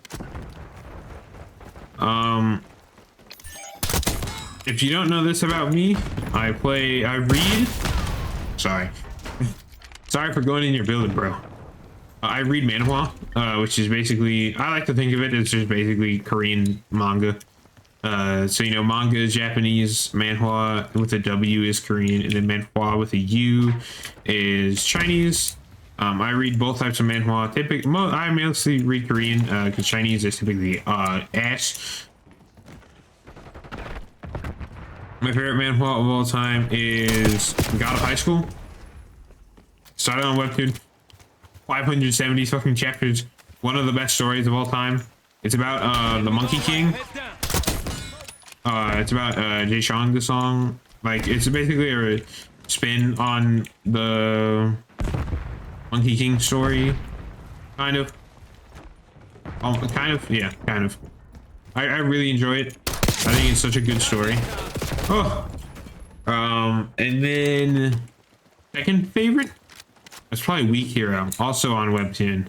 If you don't know this about me, I read. Sorry for going in your building, bro. I read manhwa, which is basically, I like to think of it as just basically Korean manga. So, you know, manga is Japanese, manhwa with a W is Korean, and then manhwa with a U is Chinese. I read both types of manhwa. I mostly read Korean, because Chinese is typically ass. My favorite manhwa of all time is God of High School. Started on Webtoon. 570 fucking chapters. One of the best stories of all time. It's about the Monkey King. It's about Jay Sean, the song. Like, it's basically a spin on the Monkey King story. Kind of. Yeah, kind of. I really enjoy it. I think it's such a good story. Oh. And then second favorite. It's probably Weak Hero, also on Webtoon.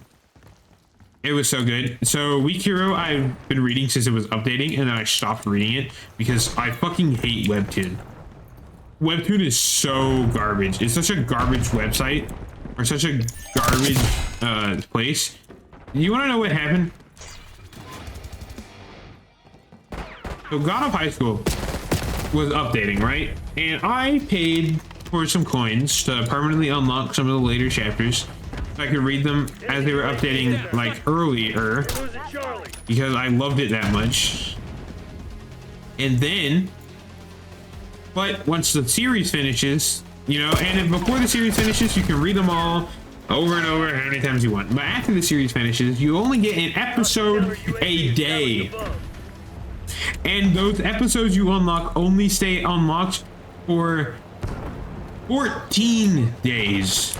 It was so good. So Weak Hero, I've been reading since it was updating, and then I stopped reading it because I fucking hate Webtoon. Webtoon is so garbage. It's such a garbage website, or such a garbage place. You want to know what happened? So God of High School was updating, right? And I paid for some coins to permanently unlock some of the later chapters. I could read them as they were updating like earlier because I loved it that much. And then, but once the series finishes, you know, and then before the series finishes, you can read them all over and over how many times you want. But after the series finishes, you only get an episode a day. And those episodes you unlock only stay unlocked for 14 days.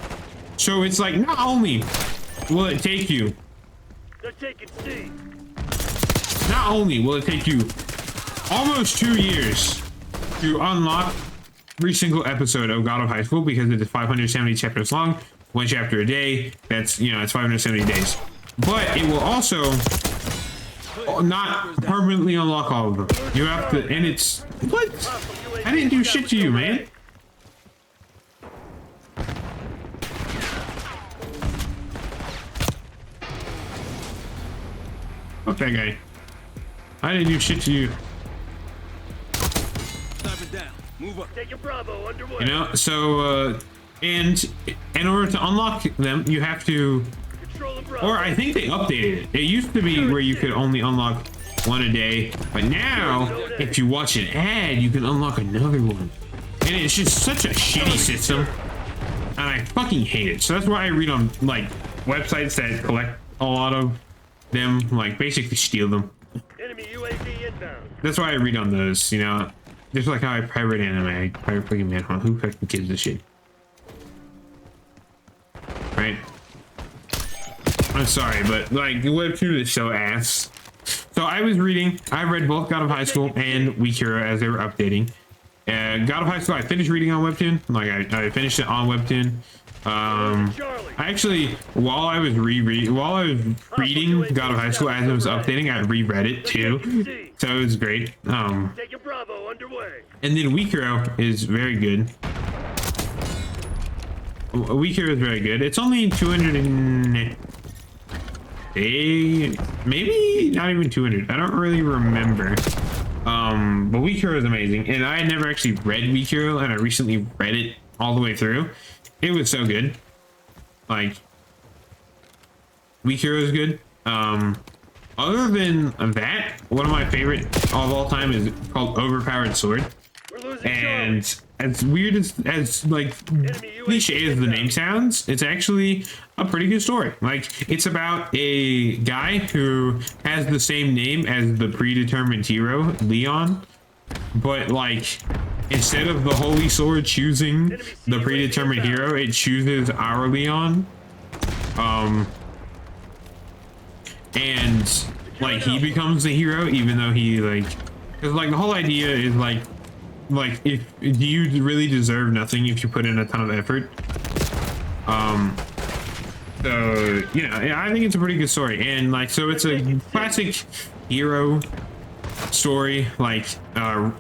So it's like, not only will it take you, not only will it take you almost 2 years to unlock every single episode of God of High School because it is 570 chapters long, one chapter a day. That's, you know, it's 570 days. But it will also not permanently unlock all of them. You have to, and it's, what? I didn't do shit to you, man. Fuck that guy. I didn't do shit to you. You know, so, and in order to unlock them, you have to, or I think they updated it. It used to be where you could only unlock one a day, but now, if you watch an ad, you can unlock another one. And it's just such a shitty system, and I fucking hate it. So that's why I read on, like, websites that collect a lot of them, like, basically steal them. Enemy UAV inbound. That's why I read on those, you know. Just like how I pirate anime, I pirate fucking manhunt. Who fucking gives a shit? Right? I'm sorry, but like Webtoon is so ass. So I read both God of High School and Weak Hero as they were updating. God of High School, I finished reading on Webtoon. Like I finished it on Webtoon. I actually, while I was reading God of High School as it was updating, I reread it too. So it was great. And then Weak Hero is very good. Weak Hero is very good. It's only 200 and maybe not even 200. I don't really remember. But Weak Hero is amazing, and I had never actually read Weak Hero, and I recently read it all the way through. It was so good. Like, Weak Hero is good. Other than that, one of my favorite of all time is called Overpowered Sword. And as weird as like cliche as the name sounds, it's actually a pretty good story. Like, it's about a guy who has the same name as the predetermined hero, Leon, but like instead of the Holy Sword choosing the predetermined hero, it chooses our Leon. And like he becomes the hero, even though he like, because like the whole idea is like if do you really deserve nothing if you put in a ton of effort. So you know, I think it's a pretty good story, and like so it's a classic hero story, like a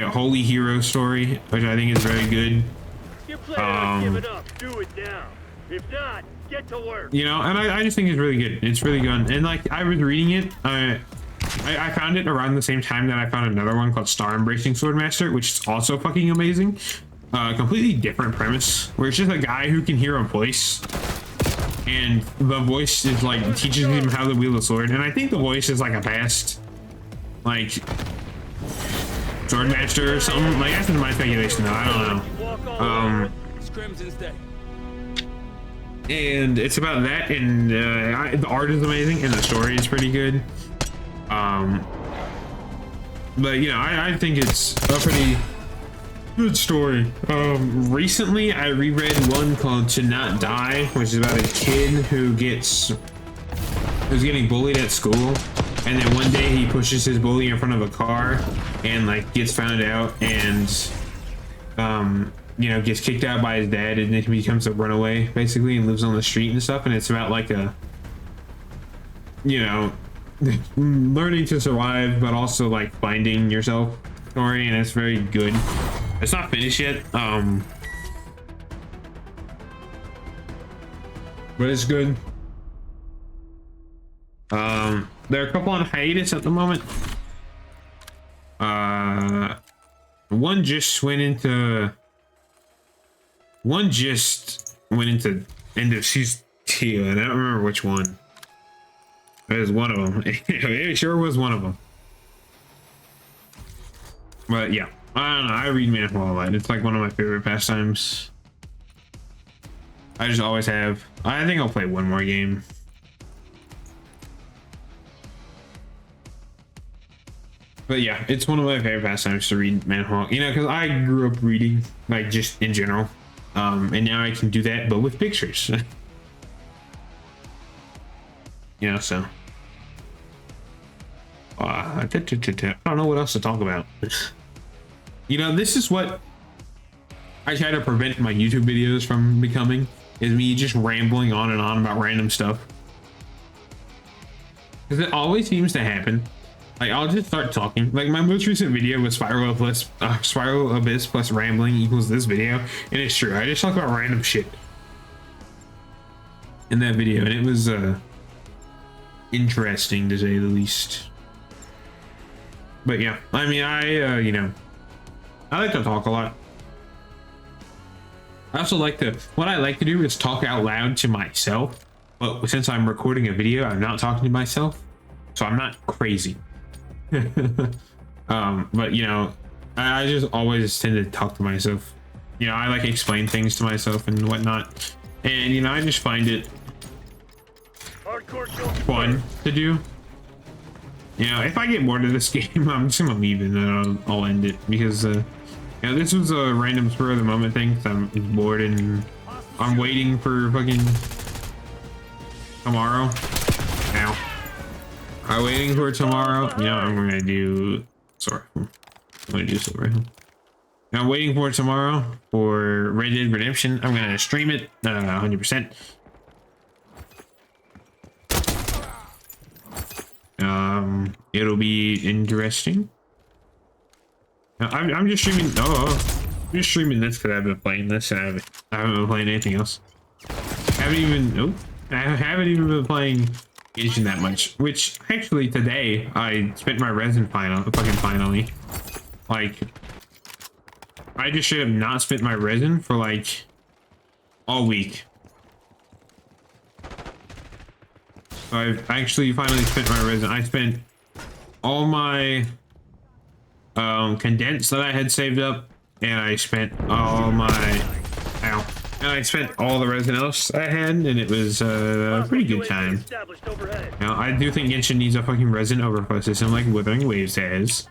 holy hero story, which I think is very good. Do it now. If not, get to work. You know, and I just think it's really good. It's really good. And like I was reading it, I found it around the same time that I found another one called Star Embracing Swordmaster, which is also fucking amazing. Completely different premise, where it's just a guy who can hear a voice, and the voice is like teaches him how to wield a sword. And I think the voice is like a past, like Swordmaster or something. Like that's my speculation though. I don't know. And it's about that, and the art is amazing, and the story is pretty good. But you know, I think it's a pretty good story. Recently I reread one called To Not Die, which is about a kid who's getting bullied at school, and then one day he pushes his bully in front of a car and like gets found out, and you know, gets kicked out by his dad and then he becomes a runaway basically and lives on the street and stuff. And it's about like a, you know, learning to survive, but also like finding yourself story. And it's very good. It's not finished yet. But it's good. There are a couple on hiatus at the moment. One just went into end of season 2, and I don't remember which one. It was one of them. It sure was one of them. But yeah, I don't know. I read manhwa a lot. It's like one of my favorite pastimes. I just always have. I think I'll play one more game. But yeah, it's one of my favorite pastimes to read manhwa. You know, because I grew up reading, like, just in general. And now I can do that, but with pictures. You know, so. I don't know what else to talk about. You know, this is what I try to prevent my YouTube videos from becoming, is me just rambling on and on about random stuff. Because it always seems to happen. Like, I'll just start talking. Like, my most recent video was Spiral Abyss plus rambling equals this video. And it's true. I just talk about random shit in that video. And it was interesting, to say the least. But yeah, I mean, you know, I like to talk a lot. I also like to, what I like to do is talk out loud to myself. But since I'm recording a video, I'm not talking to myself. So I'm not crazy. But you know, I just always tend to talk to myself. You know, I like explain things to myself and whatnot, and you know, I just find it fun to do. You know, if I get bored of this game, I'm just gonna leave it and I'll end it, because you know, this was a random spur of the moment thing, because I'm bored and I'm waiting for fucking tomorrow. Now I'm waiting for tomorrow. You know, I'm gonna do, sorry, I'm gonna do so right now. I'm waiting for tomorrow for Red Dead Redemption. I'm gonna stream it 100%. It'll be interesting. I'm just streaming. I'm just streaming this because I've been playing this and I haven't been playing anything else. I haven't even been playing Asian that much. Which actually today I spent my resin finally. Like, I just should have not spent my resin for like all week. So I've actually finally spent my resin. I spent all my condensed that I had saved up, and I spent all my and I spent all the resin else I had, and it was a pretty good time. Now I do think Genshin needs a fucking resin overflow system like Withering Waves has,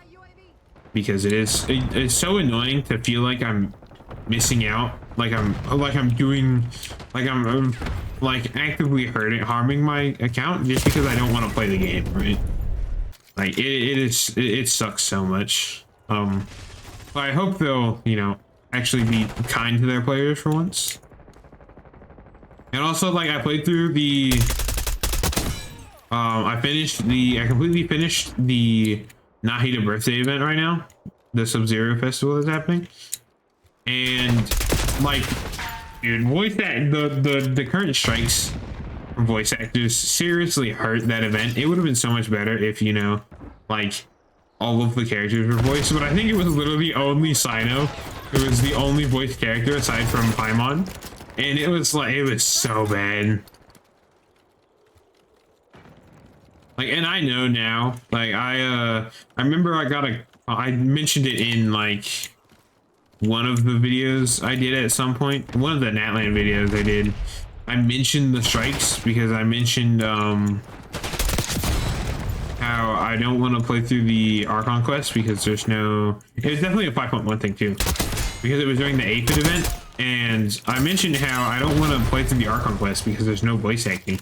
because it's so annoying to feel like I'm missing out, like I'm actively harming my account just because I don't want to play the game, right? Like it sucks so much. But I hope they'll, you know, actually be kind to their players for once. And also, like, I played through the I completely finished the Nahida birthday event right now, the Sub-Zero festival that's happening. And like, dude, the current strikes from voice actors seriously hurt that event. It would have been so much better if, you know, like, all of the characters were voiced, but I think it was literally only Sino. It was the only voiced character aside from Paimon, and it was like, it was so bad. Like, and I know now, like, I remember I mentioned it in like one of the videos I did at some point, one of the Natland videos I did. I mentioned the strikes because I mentioned how I don't want to play through the Archon quest because there's no, it was definitely a 5.1 thing too, because it was during the Aphid event, and I mentioned how I don't want to play through the Archon quest because there's no voice acting.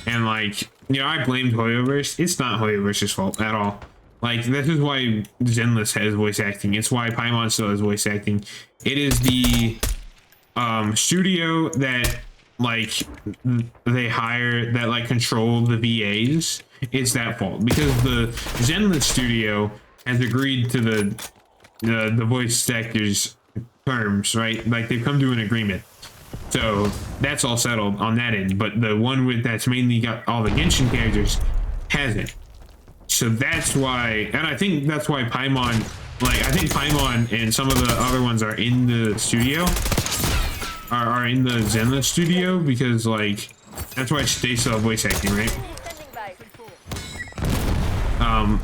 And like, you know, I blamed Hoyoverse. It's not Hoyoverse's fault at all. Like, this is why Zenless has voice acting. It's why Paimon still has voice acting. It is the studio that like they hire that like control the VAs. It's that fault because the Zenless studio has agreed to the voice actors terms, right? Like they've come to an agreement. So that's all settled on that end, but the one with that's mainly got all the Genshin characters hasn't. So that's why, and I think that's why Paimon, like I think Paimon and some of the other ones are in the studio, are in the Zenless studio because like that's why they still have voice acting, right?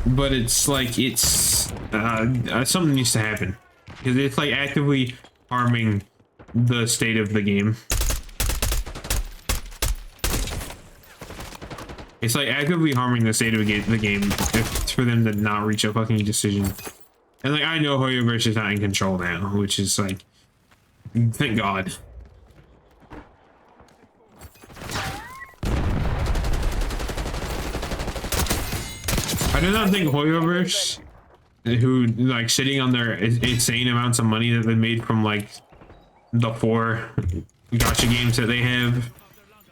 But it's like it's something needs to happen because it's like actively harming the state of the game. It's like actively harming the state of the game if, for them to not reach a fucking decision. And like I know Hoyoverse is not in control now, which is like, thank God. I do not think Hoyoverse, who like sitting on their insane amounts of money that they made from like the 4 gacha games that they have,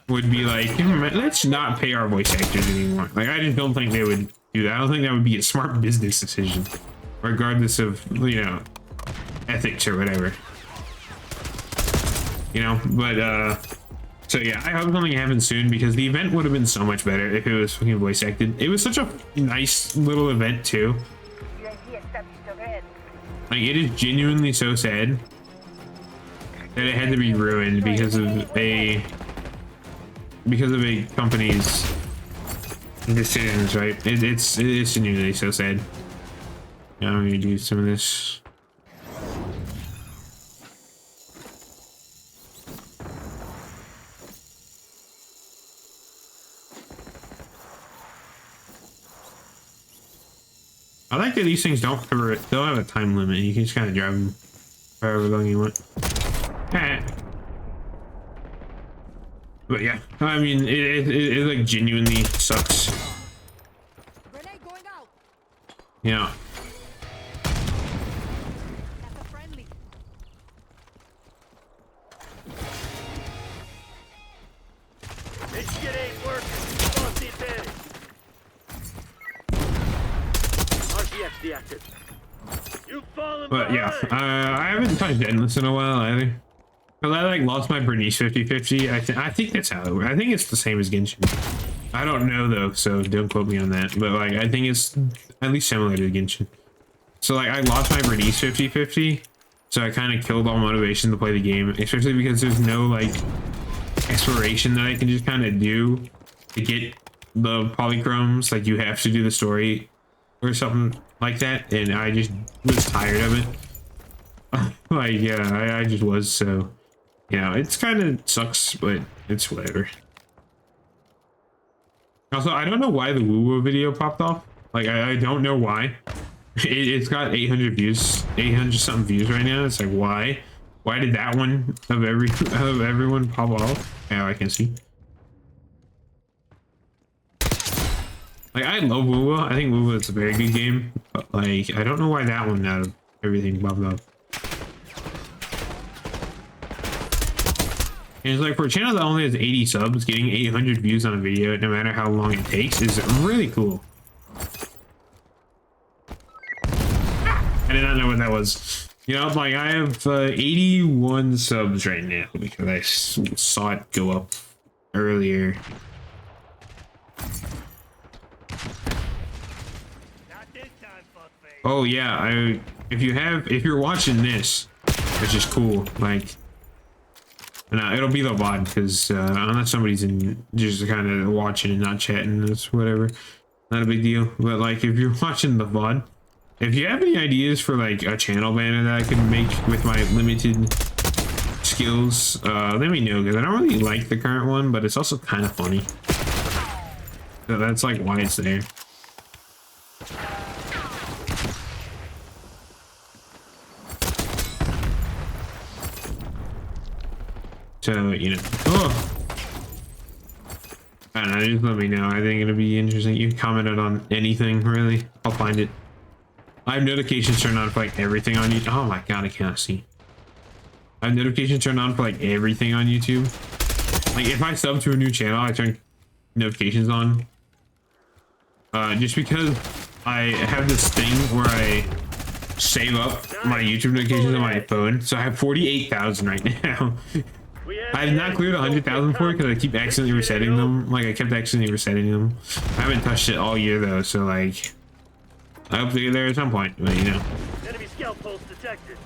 would be like, let's not pay our voice actors anymore. Like I just don't think they would do that. I don't think that would be a smart business decision, regardless of, you know, ethics or whatever. You know, but so yeah, I hope something happens soon because the event would have been so much better if it was fucking voice acted. It was such a nice little event too. Like it is genuinely so sad that it had to be ruined because of a company's decisions, right? It is genuinely so sad. Now I'm gonna do some of this. I like that these things don't have a time limit. You can just kind of drive them however long you want. But yeah, I mean, it like genuinely sucks. Yeah. This shit ain't working. Lost the advantage. RTX deactivated. You've fallen But yeah, behind. I haven't touched Endless in a while either. Cause I like lost my Bernice 50/50. I think that's how it works. I think it's the same as Genshin. I don't know though, so don't quote me on that. But like, I think it's at least similar to Genshin. So like, I lost my Bernice 50/50, so I kind of killed all motivation to play the game, especially because there's no like exploration that I can just kind of do to get the polychromes. Like you have to do the story or something like that, and I just was tired of it. Like yeah, I just was, so you know, it's kind of sucks, but it's whatever. Also, I don't know why the woo-woo video popped off. Like I don't know why. It's got 800 views, 800 something views right now. It's like, why did that one of everyone pop off? Yeah, I can see. Like I love woo-woo. I think woo-woo is a very good game, but like I don't know why that one out of everything popped up. And it's like, for a channel that only has 80 subs, getting 800 views on a video, no matter how long it takes, is really cool. I did not know what that was. You know, like, I have 81 subs right now because I saw it go up earlier. Not this time, fuckface. Oh yeah, if you're watching this, which is cool, like, no, it'll be the VOD because unless somebody's in just kind of watching and not chatting, that's whatever. Not a big deal. But like, if you're watching the VOD, if you have any ideas for like a channel banner that I can make with my limited skills, let me know, because I don't really like the current one, but it's also kind of funny. So that's like why it's there. So, you know, oh, I don't know, just let me know. I think it'll be interesting. You can comment it on anything, really. I'll find it. I have notifications turned on for like everything on YouTube. Oh my god, I cannot see. I have notifications turned on for like everything on YouTube. Like if I sub to a new channel, I turn notifications on. Just because I have this thing where I save up my YouTube notifications on my phone. So I have 48,000 right now. I have not cleared 100,000 for it because I keep accidentally resetting them. Like I kept accidentally resetting them. I haven't touched it all year though, so like I hope to get there at some point, but you know. Enemy scout pulse detected.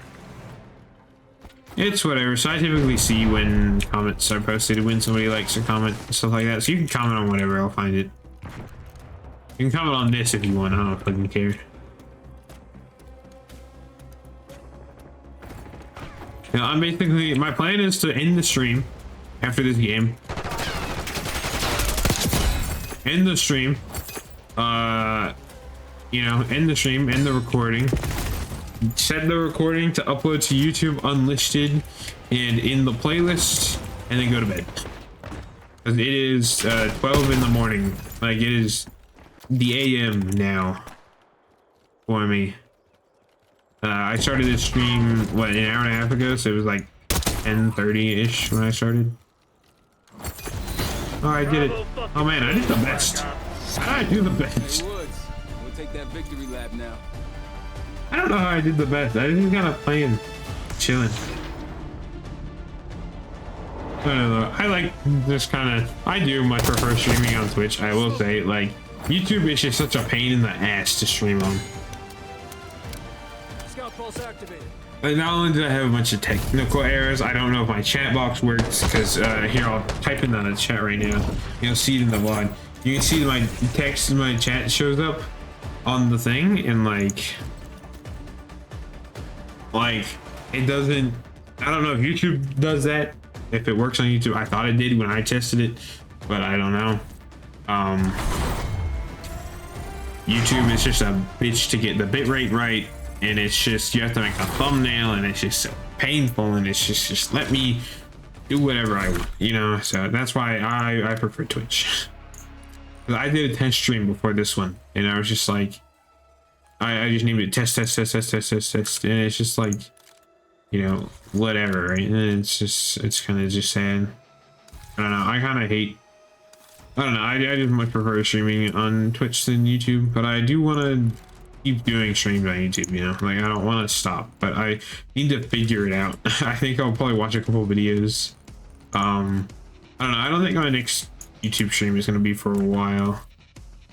It's whatever. So I typically see when comments are posted, when somebody likes a comment and stuff like that. So you can comment on whatever, I'll find it. You can comment on this if you want, I don't fucking care. Now, I'm basically, my plan is to end the stream after this game. End the stream. You know, end the stream, end the recording. Set the recording to upload to YouTube unlisted and in the playlist, and then go to bed. It is 12 in the morning. Like, it is the AM now for me. I started this stream, what, an hour and a half ago, so it was like 10:30-ish when I started. Oh, I did it. Oh man, I did the best. How did I do the best? We'll take that victory lap now. I don't know how I did the best. I just kind of playing, chilling. I don't know. I like this kind of, I do much prefer streaming on Twitch, I will say. Like, YouTube is just such a pain in the ass to stream on. Pulse activated. Like, not only did I have a bunch of technical errors, I don't know if my chat box works, because here, I'll type in the chat right now. You'll see it in the VOD. You can see my text in my chat shows up on the thing, and like it doesn't, I don't know if YouTube does that, if it works on YouTube. I thought it did when I tested it, but I don't know. YouTube is just a bitch to get the bitrate right. And it's just, you have to make a thumbnail, and it's just so painful, and it's just let me do whatever I want, you know? So that's why I prefer Twitch. I did a test stream before this one, and I was just like, I just named it test, and it's just like, you know, whatever, right? And it's kind of just sad. I don't know, I kind of hate, I don't know, I just much prefer streaming on Twitch than YouTube, but I do want to keep doing streams on YouTube, you know, like I don't want to stop, but I need to figure it out. I think I'll probably watch a couple videos. I don't know, I don't think my next YouTube stream is going to be for a while,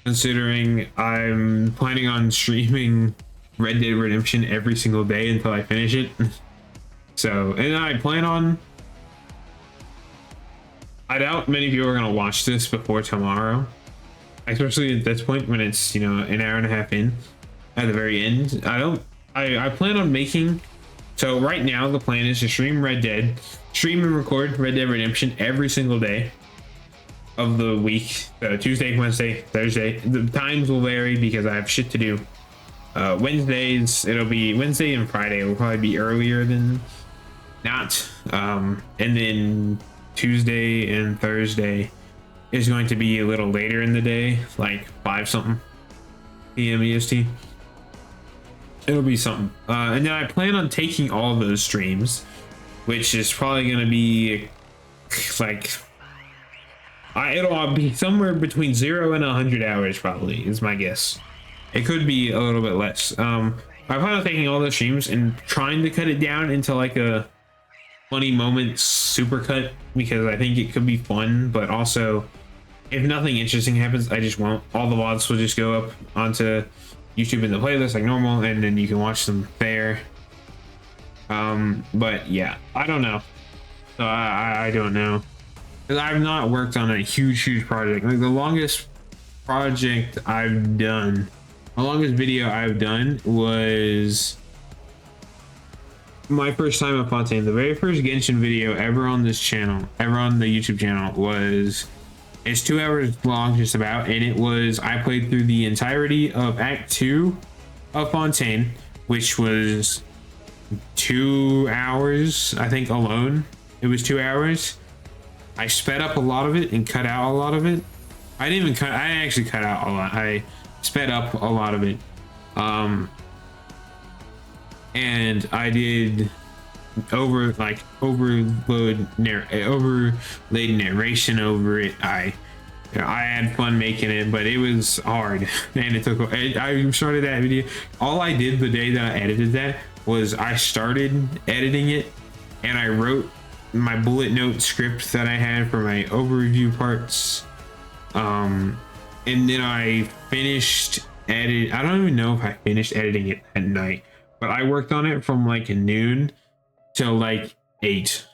considering I'm planning on streaming Red Dead Redemption every single day until I finish it. So, and I plan on, I doubt many people are going to watch this before tomorrow, especially at this point when it's, you know, an hour and a half in. At the very end, I plan on making, so right now the plan is to stream stream and record Red Dead Redemption every single day of the week. Tuesday, Wednesday, Thursday. The times will vary because I have shit to do. Wednesdays, it'll be Wednesday and Friday will probably be earlier than not. And then Tuesday and Thursday is going to be a little later in the day, like 5 something PM EST. It'll be something. And then I plan on taking all those streams, which is probably going to be like, it'll be somewhere between 0 and 100 hours probably is my guess. It could be a little bit less. I plan on taking all those streams and trying to cut it down into like a 20 moments super cut, because I think it could be fun, but also if nothing interesting happens, I just won't. All the VODs will just go up onto YouTube in the playlist like normal, and then you can watch them there. But yeah, I don't know. So I don't know, because I've not worked on a huge project. Like the longest project I've done, the longest video I've done was my first time at Fontaine. The very first Genshin video ever on this channel, ever on the YouTube channel, it's 2 hours long just about, and it was, I played through the entirety of Act 2 of Fontaine, which was 2 hours, I think, alone. It was 2 hours. I sped up a lot of it and cut out a lot of it, I didn't even cut. I actually cut out a lot. I sped up a lot of it, and I did overlaid narration over it. I had fun making it, but it was hard, and it took. I started that video. All I did the day that I edited that was I started editing it, and I wrote my bullet note script that I had for my overview parts. And then I finished edit. I don't even know if I finished editing it at night, but I worked on it from like noon till like 8.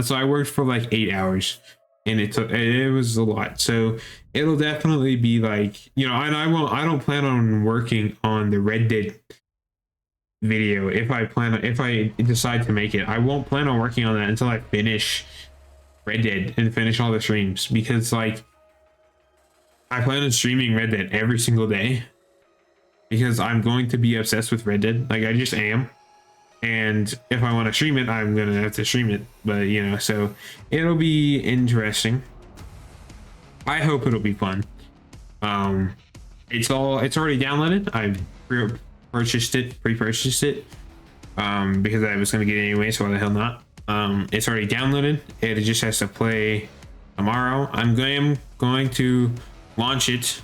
So I worked for like 8 hours, and it was a lot. So it'll definitely be like, you know, and I don't plan on working on the Red Dead video. If I decide to make it, I won't plan on working on that until I finish Red Dead and finish all the streams, because like I plan on streaming Red Dead every single day because I'm going to be obsessed with Red Dead. Like I just am. And if I want to stream it, I'm going to have to stream it. But you know, so it'll be interesting. I hope it'll be fun. It's already downloaded. I've pre-purchased it because I was going to get it anyway, so why the hell not? It's already downloaded. It just has to play tomorrow. I'm going to launch it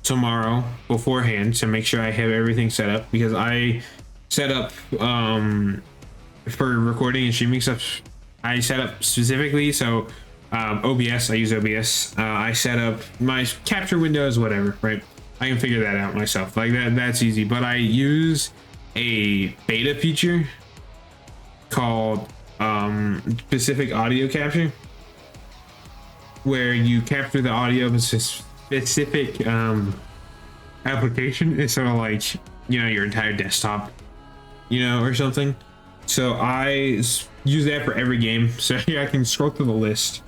tomorrow beforehand to make sure I have everything set up, because I set up for recording and streaming stuff. I set up specifically, so OBS, I use OBS. I set up my capture windows, whatever, right? I can figure that out myself. Like that's easy. But I use a beta feature called specific audio capture, where you capture the audio of a specific application. It's sort of like, you know, your entire desktop, you know, or something. So I use that for every game. So here I can scroll through the list.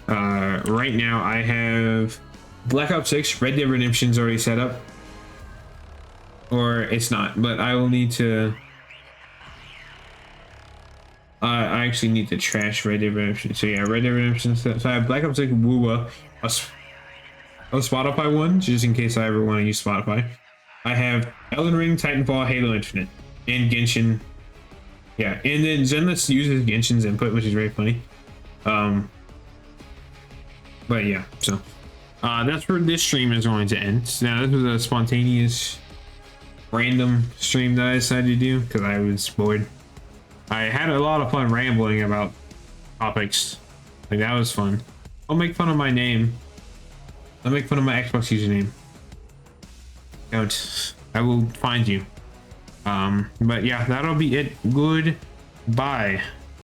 Right now I have Black Ops 6, Red Dead Redemption's already set up, or it's not, but I will need to I actually need to trash Red Dead Redemption. So yeah, Red Dead Redemption. So I have Black Ops 6, Woowa, a Spotify one, just in case I ever want to use Spotify. I have Elden Ring, Titanfall, Halo Infinite, and Genshin. Yeah, and then Zenless uses Genshin's input, which is very funny. But yeah, so that's where this stream is going to end. Now this was a spontaneous, random stream that I decided to do because I was bored. I had a lot of fun rambling about topics. Like that was fun. Don't make fun of my name. Don't make fun of my Xbox username. Don't. I will find you. But yeah, that'll be it. Goodbye.